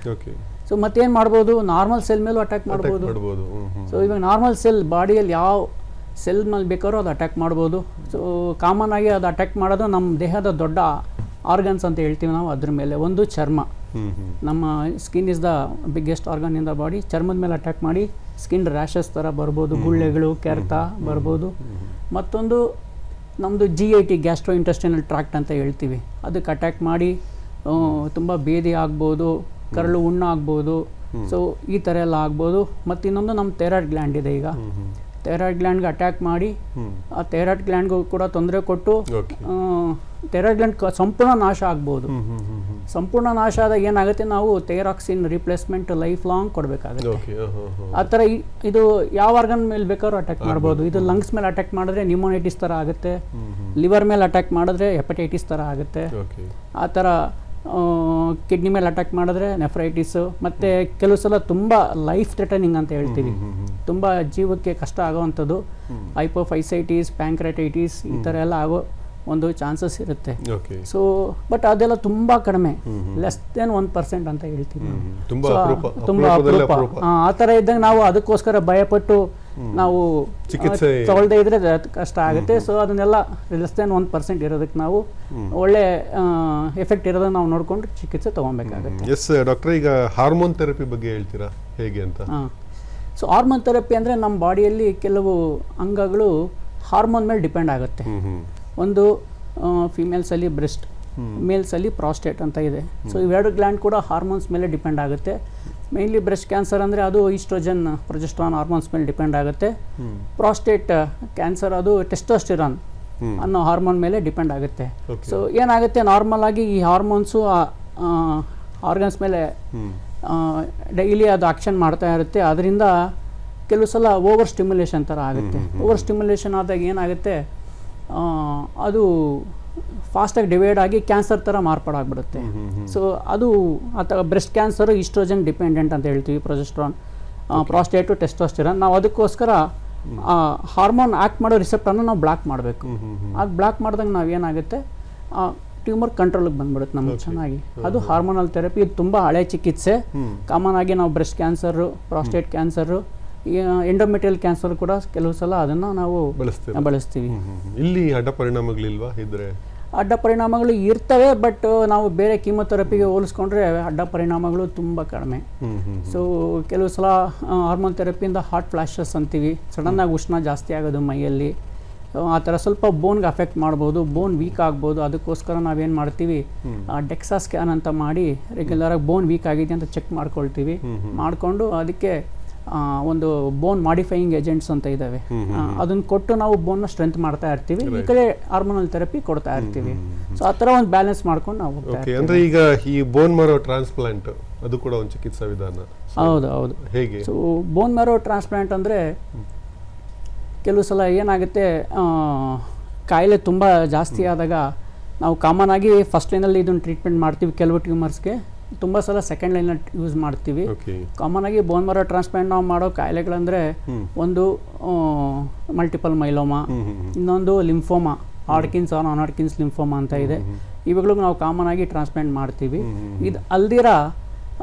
ಸೊ ಮತ್ತೇನು ಮಾಡ್ಬೋದು, ನಾರ್ಮಲ್ ಸೆಲ್ ಮೇಲೂ ಅಟ್ಯಾಕ್ ಮಾಡ್ಬೋದು. ಸೊ ಇವಾಗ ನಾರ್ಮಲ್ ಸೆಲ್ ಬಾಡಿಯಲ್ಲಿ ಯಾವ ಸೆಲ್ ಮೇಲೆ ಬೇಕಾದ್ರೂ ಅದು ಅಟ್ಯಾಕ್ ಮಾಡ್ಬೋದು. ಸೊ ಕಾಮನ್ ಆಗಿ ಅದು ಅಟ್ಯಾಕ್ ಮಾಡೋದು ನಮ್ಮ ದೇಹದ ದೊಡ್ಡ ಆರ್ಗನ್ಸ್ ಅಂತ ಹೇಳ್ತೀವಿ ನಾವು. ಅದ್ರ ಮೇಲೆ ಒಂದು ಚರ್ಮ, ನಮ್ಮ skin is the biggest organ in the body. ಚರ್ಮದ ಮೇಲೆ ಅಟ್ಯಾಕ್ ಮಾಡಿ ಸ್ಕಿನ್ ರ್ಯಾಷಸ್ ಥರ ಬರ್ಬೋದು, ಗುಳ್ಳೆಗಳು, ಕೆರೆತ ಬರ್ಬೋದು. ಮತ್ತೊಂದು ನಮ್ಮದು GIT, ಗ್ಯಾಸ್ಟ್ರೋ ಇಂಟೆಸ್ಟೈನಲ್ ಟ್ರ್ಯಾಕ್ಟ್ ಅಂತ ಹೇಳ್ತೀವಿ, ಅದಕ್ಕೆ ಅಟ್ಯಾಕ್ ಮಾಡಿ ತುಂಬ ಬೇದಿ ಆಗ್ಬೋದು, ಕರಳು ಹುಣ್ಣು ಆಗ್ಬೋದು. ಸೊ ಈ ಥರ ಎಲ್ಲ ಆಗ್ಬೋದು. ಮತ್ತು ಇನ್ನೊಂದು ನಮ್ಮ ಥೈರಾಯ್ಡ್ ಗ್ಲ್ಯಾಂಡ್ ಇದೆ. ಈಗ ಥೈರಾಯ್ಡ್ ಗ್ಲ್ಯಾಂಡ್ಗೆ ಅಟ್ಯಾಕ್ ಮಾಡಿ ಆ ಥೈರಾಯ್ಡ್ ಗ್ಲ್ಯಾಂಡ್ಗೂ ಕೂಡ ತೊಂದರೆ ಕೊಟ್ಟು ಥೈರಾಯ್ಡ್ ಗ್ಲ್ಯಾಂಡ್ ಸಂಪೂರ್ಣ ನಾಶ ಆಗ್ಬೋದು. ಸಂಪೂರ್ಣ ನಾಶ ಆದಾಗ ಏನಾಗುತ್ತೆ, ನಾವು ಥೈರಾಕ್ಸಿನ್ ರಿಪ್ಲೇಸ್ಮೆಂಟ್ ಲೈಫ್ ಲಾಂಗ್ ಕೊಡಬೇಕಾಗುತ್ತೆ. ಆ ಥರ ಇದು ಯಾವ ಆರ್ಗನ್ ಮೇಲೆ ಬೇಕಾದ್ರೂ ಅಟ್ಯಾಕ್ ಮಾಡ್ಬೋದು. ಇದು ಲಂಗ್ಸ್ ಮೇಲೆ ಅಟ್ಯಾಕ್ ಮಾಡಿದ್ರೆ ನ್ಯೂಮೋನೈಟಿಸ್ ಥರ ಆಗುತ್ತೆ, ಲಿವರ್ ಮೇಲೆ ಅಟ್ಯಾಕ್ ಮಾಡಿದ್ರೆ ಹೆಪಟೈಟಿಸ್ ಥರ ಆಗುತ್ತೆ. ಆ ಥರ ಕಿಡ್ನಿ ಮೇಲೆ ಅಟ್ಯಾಕ್ ಮಾಡಿದ್ರೆ ನೆಫ್ರೈಟಿಸು. ಮತ್ತು ಕೆಲವು ಸಲ ತುಂಬ ಲೈಫ್ ಥ್ರೆಟನಿಂಗ್ ಅಂತ ಹೇಳ್ತೀವಿ, ತುಂಬ ಜೀವಕ್ಕೆ ಕಷ್ಟ ಆಗೋವಂಥದ್ದು, ಹೈಪೋಫೈಸೈಟಿಸ್, ಪ್ಯಾಂಕ್ರೆಟೈಟಿಸ್, ಈ ಥರ ಎಲ್ಲ ಆಗೋ ಒಂದು ಚಾನ್ಸಸ್ ಇರುತ್ತೆ. ಸೊ ಬಟ್ ಅದೆಲ್ಲ ತುಂಬ ಕಡಿಮೆ, ಲೆಸ್ ದೆನ್ 1% ಅಂತ ಹೇಳ್ತೀವಿ. ತುಂಬ ಅಪರೂಪ. ಆ ಥರ ಇದ್ದಾಗ ನಾವು ಅದಕ್ಕೋಸ್ಕರ ಭಯಪಟ್ಟು ನಾವು ತಗೊಳ್ದೇ ಇದ್ರೆ ಕಷ್ಟ ಆಗುತ್ತೆ. ಸೊ ಅದನ್ನೆಲ್ಲ ಲೆಸ್ ದೆನ್ 1% ಇರೋದಕ್ಕೆ ನಾವು ಒಳ್ಳೆ ಎಫೆಕ್ಟ್ ಇರೋದನ್ನ ನಾವು ನೋಡ್ಕೊಂಡು ಚಿಕಿತ್ಸೆ ತಗೊಬೇಕಾಗುತ್ತೆ. ಎಸ್ ಡಾಕ್ಟರ್, ಈಗ ಹಾರ್ಮೋನ್ ಥೆರಪಿ ಬಗ್ಗೆ ಹೇಳ್ತೀರಾ ಹೇಗೆ ಅಂತ? ಸೊ ಹಾರ್ಮೋನ್ ಥೆರಪಿ ಅಂದರೆ ನಮ್ಮ ಬಾಡಿಯಲ್ಲಿ ಕೆಲವು ಅಂಗಗಳು ಹಾರ್ಮೋನ್ ಮೇಲೆ ಡಿಪೆಂಡ್ ಆಗುತ್ತೆ. ಒಂದು ಫಿಮೇಲ್ಸಲ್ಲಿ ಬ್ರೆಸ್ಟ್, ಮೇಲ್ಸಲ್ಲಿ ಪ್ರಾಸ್ಟೇಟ್ ಅಂತ ಇದೆ. ಸೊ ಇವೆರಡು ಗ್ಲ್ಯಾಂಡ್ ಕೂಡ ಹಾರ್ಮೋನ್ಸ್ ಮೇಲೆ ಡಿಪೆಂಡ್ ಆಗುತ್ತೆ. ಮೇನ್ಲಿ ಬ್ರೆಸ್ಟ್ ಕ್ಯಾನ್ಸರ್ ಅಂದರೆ ಅದು ಈಸ್ಟ್ರೋಜನ್, ಪ್ರೊಜೆಸ್ಟ್ರಾನ್ ಹಾರ್ಮೋನ್ಸ್ ಮೇಲೆ ಡಿಪೆಂಡ್ ಆಗುತ್ತೆ. ಪ್ರಾಸ್ಟೇಟ್ ಕ್ಯಾನ್ಸರ್ ಅದು ಟೆಸ್ಟೋಸ್ಟಿರಾನ್ ಅನ್ನೋ ಹಾರ್ಮೋನ್ ಮೇಲೆ ಡಿಪೆಂಡ್ ಆಗುತ್ತೆ. ಸೊ ಏನಾಗುತ್ತೆ, ನಾರ್ಮಲ್ ಆಗಿ ಈ ಹಾರ್ಮೋನ್ಸು ಆರ್ಗನ್ಸ್ ಮೇಲೆ ಡೈಲಿ ಅದು ಆಕ್ಷನ್ ಮಾಡ್ತಾ ಇರುತ್ತೆ. ಅದರಿಂದ ಕೆಲವು ಸಲ ಓವರ್ ಸ್ಟಿಮ್ಯುಲೇಷನ್ ಥರ ಆಗುತ್ತೆ. ಓವರ್ ಸ್ಟಿಮ್ಯುಲೇಷನ್ ಆದಾಗ ಏನಾಗುತ್ತೆ, ಅದು ಫಾಸ್ಟಾಗಿ ಡಿವೈಡ್ ಆಗಿ ಕ್ಯಾನ್ಸರ್ ಥರ ಮಾರ್ಪಾಡಾಗ್ಬಿಡುತ್ತೆ. ಸೊ ಅದು ಅಥವಾ ಬ್ರೆಸ್ಟ್ ಕ್ಯಾನ್ಸರು ಈಸ್ಟ್ರೋಜನ್ ಡಿಪೆಂಡೆಂಟ್ ಅಂತ ಹೇಳ್ತೀವಿ, ಪ್ರೊಜೆಸ್ಟ್ರಾನ್, ಪ್ರಾಸ್ಟೇಟು, ಟೆಸ್ಟೋಸ್ಟಿರಾನ್. ನಾವು ಅದಕ್ಕೋಸ್ಕರ ಹಾರ್ಮೋನ್ ಆ್ಯಕ್ಟ್ ಮಾಡೋ ರಿಸೆಪ್ಟರ್ನ ನಾವು ಬ್ಲಾಕ್ ಮಾಡಬೇಕು. ಅದು ಬ್ಲಾಕ್ ಮಾಡಿದಾಗ ನಾವು ಏನಾಗುತ್ತೆ, ಟ್ಯೂಮರ್ ಕಂಟ್ರೋಲಿಗೆ ಬಂದ್ಬಿಡುತ್ತೆ ನಮಗೆ ಚೆನ್ನಾಗಿ. ಅದು ಹಾರ್ಮೋನಲ್ ಥೆರಪಿ. ಇದು ತುಂಬ ಹಳೆ ಚಿಕಿತ್ಸೆ. ಕಾಮನ್ ಆಗಿ ನಾವು breast cancer, prostate cancer, endometrial cancer ಕೂಡ ಕೆಲವು ಸಲ ಅದನ್ನು ನಾವು ಬಳಸ್ತೀವಿ. ಇಲ್ಲಿ ಅಡ್ಡ ಪರಿಣಾಮಗಳಿಲ್ವಾ? ಇದ್ರೆ ಅಡ್ಡ ಪರಿಣಾಮಗಳು ಇರ್ತವೆ, ಬಟ್ ನಾವು ಬೇರೆ ಕೀಮೊಥೆರಪಿಗೆ ಹೋಲಿಸ್ಕೊಂಡ್ರೆ ಅಡ್ಡ ಪರಿಣಾಮಗಳು ತುಂಬ ಕಡಿಮೆ. ಸೊ ಕೆಲವು ಸಲ ಹಾರ್ಮೋನ್ ಥೆರಪಿಯಿಂದ ಹಾರ್ಟ್ ಫ್ಲ್ಯಾಶಸ್ ಅಂತೀವಿ, ಸಡನ್ನಾಗಿ ಉಷ್ಣ ಜಾಸ್ತಿ ಆಗೋದು ಮೈಯಲ್ಲಿ, ಆ ಥರ ಸ್ವಲ್ಪ ಬೋನ್ಗೆ ಅಫೆಕ್ಟ್ ಮಾಡ್ಬೋದು, ಬೋನ್ ವೀಕ್ ಆಗ್ಬೋದು. ಅದಕ್ಕೋಸ್ಕರ ನಾವೇನು ಮಾಡ್ತೀವಿ, ಡೆಕ್ಸಾ ಸ್ಕ್ಯಾನ್ ಅಂತ ಮಾಡಿ ರೆಗ್ಯುಲರಾಗಿ ಬೋನ್ ವೀಕ್ ಆಗಿದೆ ಅಂತ ಚೆಕ್ ಮಾಡ್ಕೊಳ್ತೀವಿ. ಮಾಡಿಕೊಂಡು ಅದಕ್ಕೆ ಒಂದು ಬೋನ್ ಮಾಡಿಫೈಯಿಂಗ್ ಏಜೆಂಟ್ಸ್ ಅಂತ ಇದ್ದಾವೆ, ಅದನ್ನು ಕೊಟ್ಟು ನಾವು ಬೋನ್ನ ಸ್ಟ್ರೆಂತ್ ಮಾಡ್ತಾ ಇರ್ತೀವಿ. ಈ ಕಡೆ ಹಾರ್ಮೋನಲ್ ಥೆರಪಿ ಕೊಡ್ತಾ ಇರ್ತೀವಿ. ಸೊ ಆ ಥರ ಒಂದು ಬ್ಯಾಲೆನ್ಸ್ ಮಾಡ್ಕೊಂಡು ನಾವು ಅಂದ್ರೆ ಈಗ ಈ ಬೋನ್ ಮರೋ ಟ್ರಾನ್ಸ್ಪ್ಲಾಂಟ್ ಅದು ಕೂಡ ಒಂದು ಚಿಕಿತ್ಸಾ ವಿಧಾನ. ಹೌದು ಹೌದು. ಹೇಗೆ? ಸೊ ಬೋನ್ ಮ್ಯಾರೋ ಟ್ರಾನ್ಸ್ಪ್ಲಾಂಟ್ ಅಂದರೆ ಕೆಲವು ಸಲ ಏನಾಗುತ್ತೆ, ಕಾಯಿಲೆ ತುಂಬ ಜಾಸ್ತಿ ಆದಾಗ ನಾವು ಕಾಮನ್ ಆಗಿ ಫಸ್ಟ್ ಲೈನಲ್ಲಿ ಇದನ್ನು ಟ್ರೀಟ್ಮೆಂಟ್ ಮಾಡ್ತೀವಿ. ಕೆಲವು ಟ್ಯೂಮರ್ಸ್ಗೆ ತುಂಬ ಸಲ ಸೆಕೆಂಡ್ ಲೈನಲ್ಲಿ ಯೂಸ್ ಮಾಡ್ತೀವಿ. ಕಾಮನ್ ಆಗಿ ಬೋನ್ ಮ್ಯಾರೋ ಟ್ರಾನ್ಸ್ಪ್ಲಾಂಟ್ ನಾವು ಮಾಡೋ ಕಾಯಿಲೆಗಳಂದರೆ ಒಂದು ಮಲ್ಟಿಪಲ್ ಮೈಲೋಮಾ, ಇನ್ನೊಂದು ಲಿಂಫೋಮಾ, ಹಾಡ್ಕಿನ್ಸ್ ಆರ್ ನಾನ್ ಹಾಡ್ಕಿನ್ಸ್ ಲಿಂಫೋಮಾ ಅಂತ ಇದೆ. ಇವುಗಳಿಗೆ ನಾವು ಕಾಮನ್ ಆಗಿ ಟ್ರಾನ್ಸ್ಪ್ಲಾಂಟ್ ಮಾಡ್ತೀವಿ. ಇದು ಅಲ್ದಿರ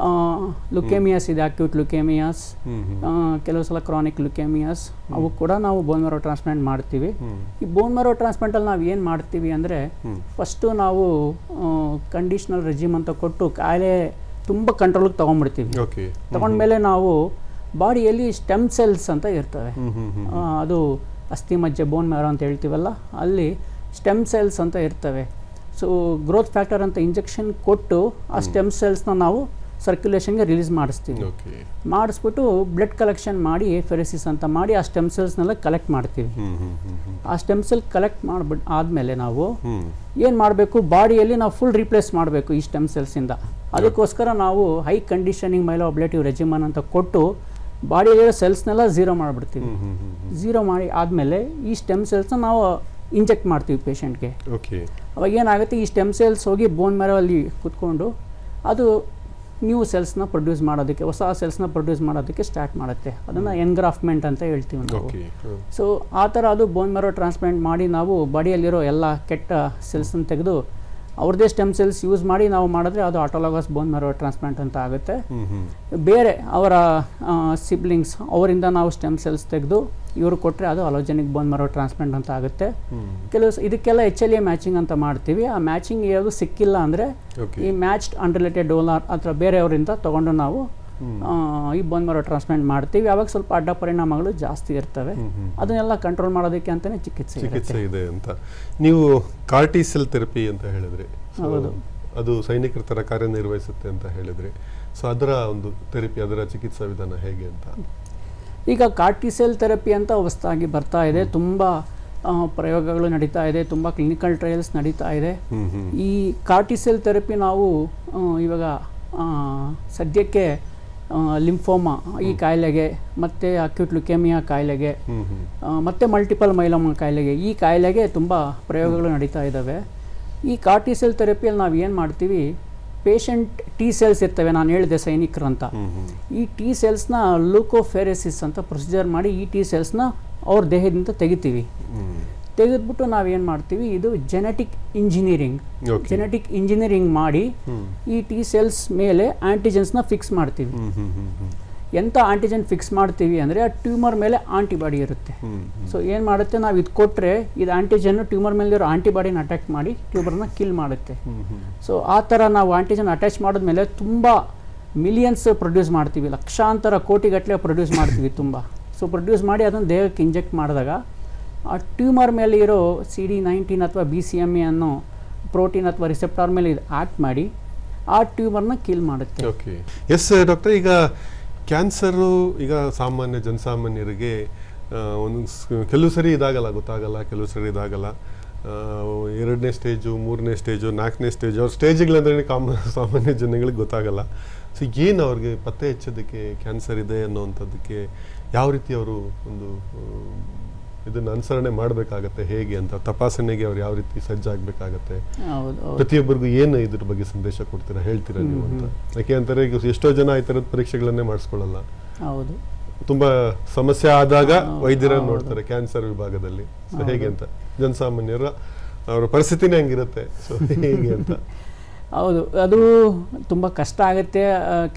ಲುಕೇಮಿಯಾಸ್ ಇದೆ, ಅಕ್ಯೂಟ್ ಲುಕೇಮಿಯಾಸ್, ಕೆಲವು ಸಲ ಕ್ರಾನಿಕ್ ಲುಕೇಮಿಯಾಸ್, ಅವು ಕೂಡ ನಾವು ಬೋನ್ ಮ್ಯಾರೋ ಟ್ರಾನ್ಸ್ಪ್ಲಾಂಟ್ ಮಾಡ್ತೀವಿ. ಈ ಬೋನ್ ಮ್ಯಾರೋ ಟ್ರಾನ್ಸ್ಪ್ಲಾಂಟಲ್ಲಿ ನಾವು ಏನು ಮಾಡ್ತೀವಿ ಅಂದರೆ ಫಸ್ಟು ನಾವು ಕಂಡೀಷನಲ್ ರೆಜಿಮ್ ಅಂತ ಕೊಟ್ಟು ಕಾಯಿಲೆ ತುಂಬ ಕಂಟ್ರೋಲಿಗೆ ತೊಗೊಂಡ್ಬಿಡ್ತೀವಿ. ತೊಗೊಂಡ್ಮೇಲೆ ನಾವು ಬಾಡಿಯಲ್ಲಿ ಸ್ಟೆಮ್ ಸೆಲ್ಸ್ ಅಂತ ಇರ್ತವೆ, ಅದು ಅಸ್ಥಿ ಮಜ್ಜೆ ಬೋನ್ ಮ್ಯಾರೋ ಅಂತ ಹೇಳ್ತೀವಲ್ಲ, ಅಲ್ಲಿ ಸ್ಟೆಮ್ ಸೆಲ್ಸ್ ಅಂತ ಇರ್ತವೆ. ಸೊ ಗ್ರೋತ್ ಫ್ಯಾಕ್ಟರ್ ಅಂತ ಇಂಜೆಕ್ಷನ್ ಕೊಟ್ಟು ಆ ಸ್ಟೆಮ್ ಸೆಲ್ಸ್ನ ನಾವು ಸರ್ಕ್ಯುಲೇಷನ್ಗೆ ರಿಲೀಸ್ ಮಾಡಿಸ್ತೀವಿ. ಮಾಡಿಸ್ಬಿಟ್ಟು ಬ್ಲಡ್ ಕಲೆಕ್ಷನ್ ಮಾಡಿ ಫೆರೆಸಿಸ್ ಅಂತ ಮಾಡಿ ಆ ಸ್ಟೆಮ್ ಸೆಲ್ಸ್ನೆಲ್ಲ ಕಲೆಕ್ಟ್ ಮಾಡ್ತೀವಿ. ಆ ಸ್ಟೆಮ್ ಸೆಲ್ ಕಲೆಕ್ಟ್ ಮಾಡಿಬಿಟ್ಟು ಆದಮೇಲೆ ನಾವು ಏನು ಮಾಡಬೇಕು, ಬಾಡಿಯಲ್ಲಿ ನಾವು ಫುಲ್ ರೀಪ್ಲೇಸ್ ಮಾಡಬೇಕು ಈ ಸ್ಟೆಮ್ ಸೆಲ್ಸಿಂದ. ಅದಕ್ಕೋಸ್ಕರ ನಾವು ಹೈ ಕಂಡೀಷನಿಂಗ್ ಮೈಲೋ ಅಬ್ಲೇಟಿವ್ ರೆಜಿಮನ್ ಅಂತ ಕೊಟ್ಟು ಬಾಡಿಯಲ್ಲಿರೋ ಸೆಲ್ಸ್ನೆಲ್ಲ ಝೀರೋ ಮಾಡಿಬಿಡ್ತೀವಿ. ಝೀರೋ ಮಾಡಿ ಆದಮೇಲೆ ಈ ಸ್ಟೆಮ್ ಸೆಲ್ಸ್ನ ನಾವು ಇಂಜೆಕ್ಟ್ ಮಾಡ್ತೀವಿ ಪೇಷಂಟ್ಗೆ. ಅವಾಗ ಏನಾಗುತ್ತೆ, ಈ ಸ್ಟೆಮ್ ಸೆಲ್ಸ್ ಹೋಗಿ ಬೋನ್ ಮ್ಯಾರೋ ಅಲ್ಲಿ ಕೂತ್ಕೊಂಡು ಅದು ನ್ಯೂ ಸೆಲ್ಸ್ನ ಪ್ರೊಡ್ಯೂಸ್ ಮಾಡೋದಕ್ಕೆ, ಹೊಸ ಸೆಲ್ಸ್ನ ಪ್ರೊಡ್ಯೂಸ್ ಮಾಡೋದಕ್ಕೆ ಸ್ಟಾರ್ಟ್ ಮಾಡುತ್ತೆ. ಅದನ್ನು ಎನ್ಗ್ರಾಫ್ಮೆಂಟ್ ಅಂತ ಹೇಳ್ತೀವಿ ನಾವು. ಸೊ ಆ ಥರ ಅದು ಬೋನ್ ಮ್ಯಾರೋ ಟ್ರಾನ್ಸ್ಪ್ಲಾಂಟ್ ಮಾಡಿ ನಾವು ಬಾಡಿಯಲ್ಲಿರೋ ಎಲ್ಲ ಕೆಟ್ಟ ಸೆಲ್ಸನ್ನು ತೆಗೆದು ಅವ್ರದ್ದೇ ಸ್ಟೆಮ್ ಸೆಲ್ಸ್ ಯೂಸ್ ಮಾಡಿ ನಾವು ಮಾಡಿದ್ರೆ ಅದು ಆಟೋಲಾಗಸ್ ಬೋನ್ ಮ್ಯಾರೋ ಟ್ರಾನ್ಸ್ಪ್ಲಾಂಟ್ ಅಂತ ಆಗುತ್ತೆ. ಬೇರೆ ಅವರ ಸಿಬ್ಲಿಂಗ್ಸ್ ಅವರಿಂದ ನಾವು ಸ್ಟೆಮ್ ಸೆಲ್ಸ್ ತೆಗೆದು ಇವರು ಕೊಟ್ಟರೆ ಅದು ಅಲೋಜೆನಿಕ್ ಬೋನ್ ಮ್ಯಾರೋ ಟ್ರಾನ್ಸ್ಪ್ಲಾಂಟ್ ಅಂತ ಆಗುತ್ತೆ. ಕೆಲವು ಇದಕ್ಕೆಲ್ಲ HLA ಮ್ಯಾಚಿಂಗ್ ಅಂತ ಮಾಡ್ತೀವಿ. ಆ ಮ್ಯಾಚಿಂಗ್ ಯಾವುದು ಸಿಕ್ಕಿಲ್ಲ ಅಂದರೆ ಈ ಮ್ಯಾಚ್ಡ್ ಅನ್ರಿಲೇಟೆಡ್ ಡೋನರ್ ಅಥವಾ ಬೇರೆಯವರಿಂದ ತೊಗೊಂಡು ನಾವು ಈ ಬೋನ್ ಮ್ಯಾರೋ ಟ್ರಾನ್ಸ್ಪ್ಲಾಂಟ್ ಮಾಡ್ತೀವಿ. ಅವಾಗ ಸ್ವಲ್ಪ ಅಡ್ಡ ಪರಿಣಾಮಗಳು ಜಾಸ್ತಿ ಇರ್ತವೆ. ಅದನ್ನೆಲ್ಲ ಕಂಟ್ರೋಲ್ ಮಾಡೋದಕ್ಕೆ ಅಂತಲೇ ಚಿಕಿತ್ಸೆ ಇದೆ ಅಂತ. ನೀವು ಕಾರ್ಟಿ ಸೆಲ್ ಥೆರಪಿ ಅಂತ ಹೇಳಿದ್ರಿ, ಅದು ಸೈನಿಕರ ಥರ ಕಾರ್ಯನಿರ್ವಹಿಸುತ್ತೆ ಅಂತ ಹೇಳಿದ್ರಿ. ಸೊ ಅದರ ಒಂದು ಥೆರಪಿ, ಅದರ ಚಿಕಿತ್ಸಾ ವಿಧಾನ ಹೇಗೆ ಅಂತ? ಈಗ ಕಾರ್ಟಿ ಸೆಲ್ ಥೆರಪಿ ಅಂತ ಹೊಸದಾಗಿ ಬರ್ತಾ ಇದೆ. ತುಂಬ ಪ್ರಯೋಗಗಳು ನಡೀತಾ ಇದೆ, ತುಂಬ ಕ್ಲಿನಿಕಲ್ ಟ್ರಯಲ್ಸ್ ನಡೀತಾ ಇದೆ. ಈ ಕಾರ್ಟಿ ಸೆಲ್ ಥೆರಪಿ ನಾವು ಇವಾಗ ಸದ್ಯಕ್ಕೆ ಲಿಂಫೋಮಾ ಈ ಕಾಯಿಲೆಗೆ, ಮತ್ತು ಅಕ್ಯೂಟ್ ಲುಕೇಮಿಯಾ ಕಾಯಿಲೆಗೆ, ಮತ್ತು ಮಲ್ಟಿಪಲ್ ಮೈಲೋಮಾ ಕಾಯಿಲೆಗೆ, ಈ ಕಾಯಿಲೆಗೆ ತುಂಬ ಪ್ರಯೋಗಗಳು ನಡೀತಾ ಇದ್ದಾವೆ. ಈ ಕಾರ್ಟಿ ಸೆಲ್ ಥೆರಪಿಯಲ್ಲಿ ನಾವು ಏನು ಮಾಡ್ತೀವಿ, ಪೇಷಂಟ್ ಟಿ ಸೆಲ್ಸ್ ಇರ್ತವೆ, ನಾನು ಹೇಳಿದೆ ಸೈನಿಕರು ಅಂತ. ಈ ಟಿ ಸೆಲ್ಸ್ನ ಲೂಕೋಫೆರೆಸಿಸ್ ಅಂತ ಪ್ರೊಸೀಜರ್ ಮಾಡಿ ಈ ಟಿ ಸೆಲ್ಸ್ನ ಅವ್ರ ದೇಹದಿಂದ ತೆಗಿತೀವಿ. ತೆಗೆದ್ಬಿಟ್ಟು ನಾವೇನು ಮಾಡ್ತೀವಿ, ಇದು ಜೆನೆಟಿಕ್ ಇಂಜಿನಿಯರಿಂಗ್ ಮಾಡಿ ಈ ಟಿ ಸೆಲ್ಸ್ ಮೇಲೆ ಆಂಟಿಜೆನ್ಸ್ನ ಫಿಕ್ಸ್ ಮಾಡ್ತೀವಿ. ಎಂಥ ಆಂಟಿಜೆನ್ ಫಿಕ್ಸ್ ಮಾಡ್ತೀವಿ ಅಂದರೆ ಆ ಟ್ಯೂಮರ್ ಮೇಲೆ ಆಂಟಿಬಾಡಿ ಇರುತ್ತೆ. ಸೊ ಏನು ಮಾಡುತ್ತೆ, ನಾವು ಇದು ಕೊಟ್ಟರೆ ಇದು ಆಂಟಿಜನ್ ಟ್ಯೂಮರ್ ಮೇಲಿರೋ ಆಂಟಿಬಾಡಿನ ಅಟ್ಯಾಕ್ ಮಾಡಿ ಟ್ಯೂಮರ್ನ ಕಿಲ್ ಮಾಡುತ್ತೆ. ಸೊ ಆ ಥರ ನಾವು ಆಂಟಿಜನ್ ಅಟ್ಯಾಚ್ ಮಾಡಿದ್ಮೇಲೆ ತುಂಬ ಮಿಲಿಯನ್ಸ್ ಪ್ರೊಡ್ಯೂಸ್ ಮಾಡ್ತೀವಿ, ಲಕ್ಷಾಂತರ ಕೋಟಿಗಟ್ಟಲೆ ಪ್ರೊಡ್ಯೂಸ್ ಮಾಡ್ತೀವಿ ತುಂಬ. ಸೊ ಪ್ರೊಡ್ಯೂಸ್ ಮಾಡಿ ಅದನ್ನು ದೇಹಕ್ಕೆ ಇಂಜೆಕ್ಟ್ ಮಾಡಿದಾಗ ಆ ಟ್ಯೂಮರ್ ಮೇಲೆ ಇರೋ CD19 ಅಥವಾ BCMA ಅನ್ನೋ ಪ್ರೋಟೀನ್ ಅಥವಾ ರಿಸೆಪ್ಟಾರ್ ಮೇಲೆ ಇದು ಆ್ಯಕ್ಟ್ ಮಾಡಿ ಆ ಟ್ಯೂಮರ್ನ ಕಿಲ್ ಮಾಡುತ್ತೆ. Okay, yes doctor. ಈಗ ಕ್ಯಾನ್ಸರು ಈಗ ಜನಸಾಮಾನ್ಯರಿಗೆ ಒಂದು ಕೆಲವು ಸರಿ ಗೊತ್ತಾಗಲ್ಲ, ಕೆಲವು ಸರಿ ಇದಾಗಲ್ಲ. 2ನೇ ಸ್ಟೇಜು, 3ನೇ ಸ್ಟೇಜು, 4ನೇ ಸ್ಟೇಜು, ಅವ್ರ ಸ್ಟೇಜ್ಗಳಂದ್ರೆ ಸಾಮಾನ್ಯ ಜನಗಳಿಗೆ ಗೊತ್ತಾಗಲ್ಲ. ಸೊ ಏನು ಅವ್ರಿಗೆ ಪತ್ತೆ ಹಚ್ಚೋದಕ್ಕೆ ಕ್ಯಾನ್ಸರ್ ಇದೆ ಅನ್ನೋವಂಥದ್ದಕ್ಕೆ ಯಾವ ರೀತಿ ಅವರು ಒಂದು ಇದನ್ನು ಅನುಸರಣೆ ಮಾಡಬೇಕಾಗತ್ತೆ, ಹೇಗೆ ಅಂತ ತಪಾಸಣೆಗೆ ಅವ್ರು ಯಾವ ರೀತಿ ಸಜ್ಜಾಗಬೇಕಾಗತ್ತೆ, ಪ್ರತಿಯೊಬ್ಬರಿಗೂ ಏನು ಇದ್ರ ಬಗ್ಗೆ ಸಂದೇಶ ಕೊಡ್ತೀರಾ, ಹೇಳ್ತೀರಾ ನೀವು ಅಂತ? ಯಾಕೆ ಅಂತಾರೆ, ಈಗ ಎಷ್ಟೋ ಜನ ಈ ಥರದ ಪರೀಕ್ಷೆಗಳನ್ನೇ ಮಾಡಿಸ್ಕೊಳ್ಳಲ್ಲ. ಹೌದು, ತುಂಬಾ ಸಮಸ್ಯೆ ಆದಾಗ ವೈದ್ಯರನ್ನು ನೋಡ್ತಾರೆ ಕ್ಯಾನ್ಸರ್ ವಿಭಾಗದಲ್ಲಿ. ಸೊ ಹೇಗೆ ಅಂತ ಜನಸಾಮಾನ್ಯರ ಅವರ ಪರಿಸ್ಥಿತಿನೇ ಹಂಗಿರುತ್ತೆ. ಸೊ ಹೇಗೆ ಅಂತ? ಹೌದು, ಅದು ತುಂಬ ಕಷ್ಟ ಆಗುತ್ತೆ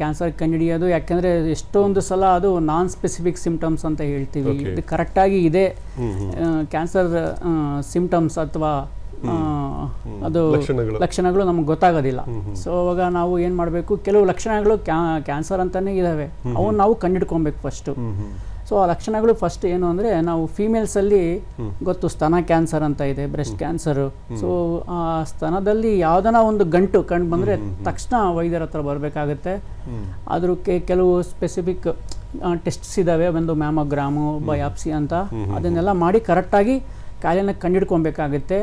ಕ್ಯಾನ್ಸರ್ ಕಂಡುಹಿಡಿಯೋದು. ಯಾಕೆಂದರೆ ಎಷ್ಟೊಂದು ಸಲ ಅದು ನಾನ್ ಸ್ಪೆಸಿಫಿಕ್ ಸಿಂಪ್ಟಮ್ಸ್ ಅಂತ ಹೇಳ್ತೀವಿ. ಇದು ಕರೆಕ್ಟಾಗಿ ಇದೆ ಕ್ಯಾನ್ಸರ್ ಸಿಂಪ್ಟಮ್ಸ್ ಅಥವಾ ಅದು ಲಕ್ಷಣಗಳು ನಮ್ಗೆ ಗೊತ್ತಾಗೋದಿಲ್ಲ. ಸೊ ಅವಾಗ ನಾವು ಏನು ಮಾಡಬೇಕು, ಕೆಲವು ಲಕ್ಷಣಗಳು ಕ್ಯಾನ್ಸರ್ ಅಂತಲೇ ಇದ್ದಾವೆ, ಅವನ್ನ ನಾವು ಕಂಡುಹಿಡ್ಕೊಬೇಕು ಫಸ್ಟು. ಸೊ ಆ ಲಕ್ಷಣಗಳು ಫಸ್ಟ್ ಏನು ಅಂದರೆ, ನಾವು ಫೀಮೇಲ್ಸಲ್ಲಿ ಗೊತ್ತು ಸ್ತನ ಕ್ಯಾನ್ಸರ್ ಅಂತ ಇದೆ, ಬ್ರೆಸ್ಟ್ ಕ್ಯಾನ್ಸರು. ಸೊ ಆ ಸ್ತನದಲ್ಲಿ ಯಾವುದನ್ನ ಒಂದು ಗಂಟು ಕಂಡು ಬಂದರೆ ತಕ್ಷಣ ವೈದ್ಯರ ಹತ್ರ ಬರಬೇಕಾಗತ್ತೆ. ಅದಕ್ಕೆ ಕೆಲವು ಸ್ಪೆಸಿಫಿಕ್ ಟೆಸ್ಟ್ಸ್ ಇದ್ದಾವೆ, ಒಂದು ಮ್ಯಾಮೋಗ್ರಾಮು, ಬಯಾಪ್ಸಿ ಅಂತ. ಅದನ್ನೆಲ್ಲ ಮಾಡಿ ಕರೆಕ್ಟಾಗಿ ಕಾಯಿಲೆನ ಕಂಡಿಡ್ಕೊಬೇಕಾಗುತ್ತೆ.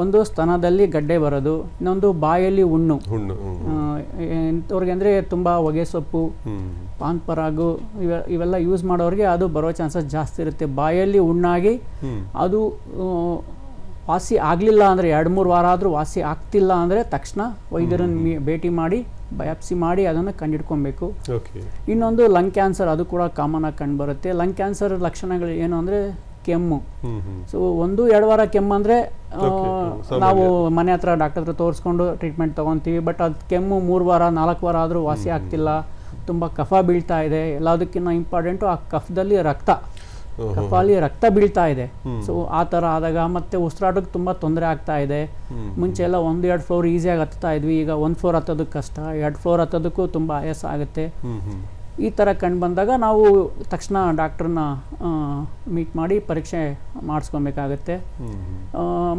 ಒಂದು ಸ್ತನದಲ್ಲಿ ಗಡ್ಡೆ ಬರೋದು, ಇನ್ನೊಂದು ಬಾಯಲ್ಲಿ ಹುಣ್ಣು. ಇಂಥವ್ರಿಗೆ ಅಂದರೆ ತುಂಬ ಹೊಗೆ ಸೊಪ್ಪು, ಪಾನ್ ಪರಾಗು ಇವೆಲ್ಲ ಯೂಸ್ ಮಾಡೋರಿಗೆ ಅದು ಬರೋ ಚಾನ್ಸಸ್ ಜಾಸ್ತಿ ಇರುತ್ತೆ. ಬಾಯಲ್ಲಿ ಹುಣ್ಣಾಗಿ ಅದು ವಾಸಿ ಆಗಲಿಲ್ಲ ಅಂದರೆ 2-3 ವಾರ ಆದರೂ ವಾಸಿ ಆಗ್ತಿಲ್ಲ ಅಂದರೆ ತಕ್ಷಣ ವೈದ್ಯರನ್ನು ಭೇಟಿ ಮಾಡಿ ಬಯಾಪ್ಸಿ ಮಾಡಿ ಅದನ್ನು ಕಂಡಿಡ್ಕೊಬೇಕು. ಇನ್ನೊಂದು ಲಂಗ್ ಕ್ಯಾನ್ಸರ್, ಅದು ಕೂಡ ಕಾಮನ್ ಆಗಿ ಕಂಡುಬರುತ್ತೆ. ಲಂಗ್ ಕ್ಯಾನ್ಸರ್ ಲಕ್ಷಣಗಳು ಏನು ಅಂದರೆ ಕೆಮ್ಮು. ಸೊ 1-2 ವಾರ ಕೆಮ್ಮು ಅಂದರೆ ನಾವು ಮನೆ ಹತ್ರ ಡಾಕ್ಟರ್ ಹತ್ರ ತೋರಿಸ್ಕೊಂಡು ಟ್ರೀಟ್ಮೆಂಟ್ ತೊಗೊತೀವಿ. ಬಟ್ ಅದು ಕೆಮ್ಮು 3 ವಾರ 4 ವಾರ ಆದರೂ ವಾಸಿ ಆಗ್ತಿಲ್ಲ, ತುಂಬ ಕಫ ಬೀಳ್ತಾ ಇದೆ. ಎಲ್ಲದಕ್ಕಿಂತ ಇಂಪಾರ್ಟೆಂಟು ಆ ಕಫದಲ್ಲಿ ಕಫಲ್ಲಿ ರಕ್ತ ಬೀಳ್ತಾ ಇದೆ. ಸೊ ಆ ಥರ ಆದಾಗ ಮತ್ತೆ ಉಸಿರಾಟಕ್ಕೆ ತುಂಬ ತೊಂದರೆ ಆಗ್ತಾ ಇದೆ. ಮುಂಚೆ ಎಲ್ಲ 1-2 ಫ್ಲೋರ್ ಈಸಿಯಾಗಿ ಹತ್ತಾ ಇದ್ವಿ, ಈಗ 1 ಫ್ಲೋರ್ ಹತ್ತೋದಕ್ಕೆ ಕಷ್ಟ, 2 ಫ್ಲೋರ್ ಹತ್ತೋದಕ್ಕೂ ತುಂಬ ಆಯಾಸ ಆಗುತ್ತೆ. ಈ ಥರ ಕಂಡು ಬಂದಾಗ ನಾವು ತಕ್ಷಣ ಡಾಕ್ಟ್ರನ್ನ ಮೀಟ್ ಮಾಡಿ ಪರೀಕ್ಷೆ ಮಾಡಿಸ್ಕೊಬೇಕಾಗತ್ತೆ.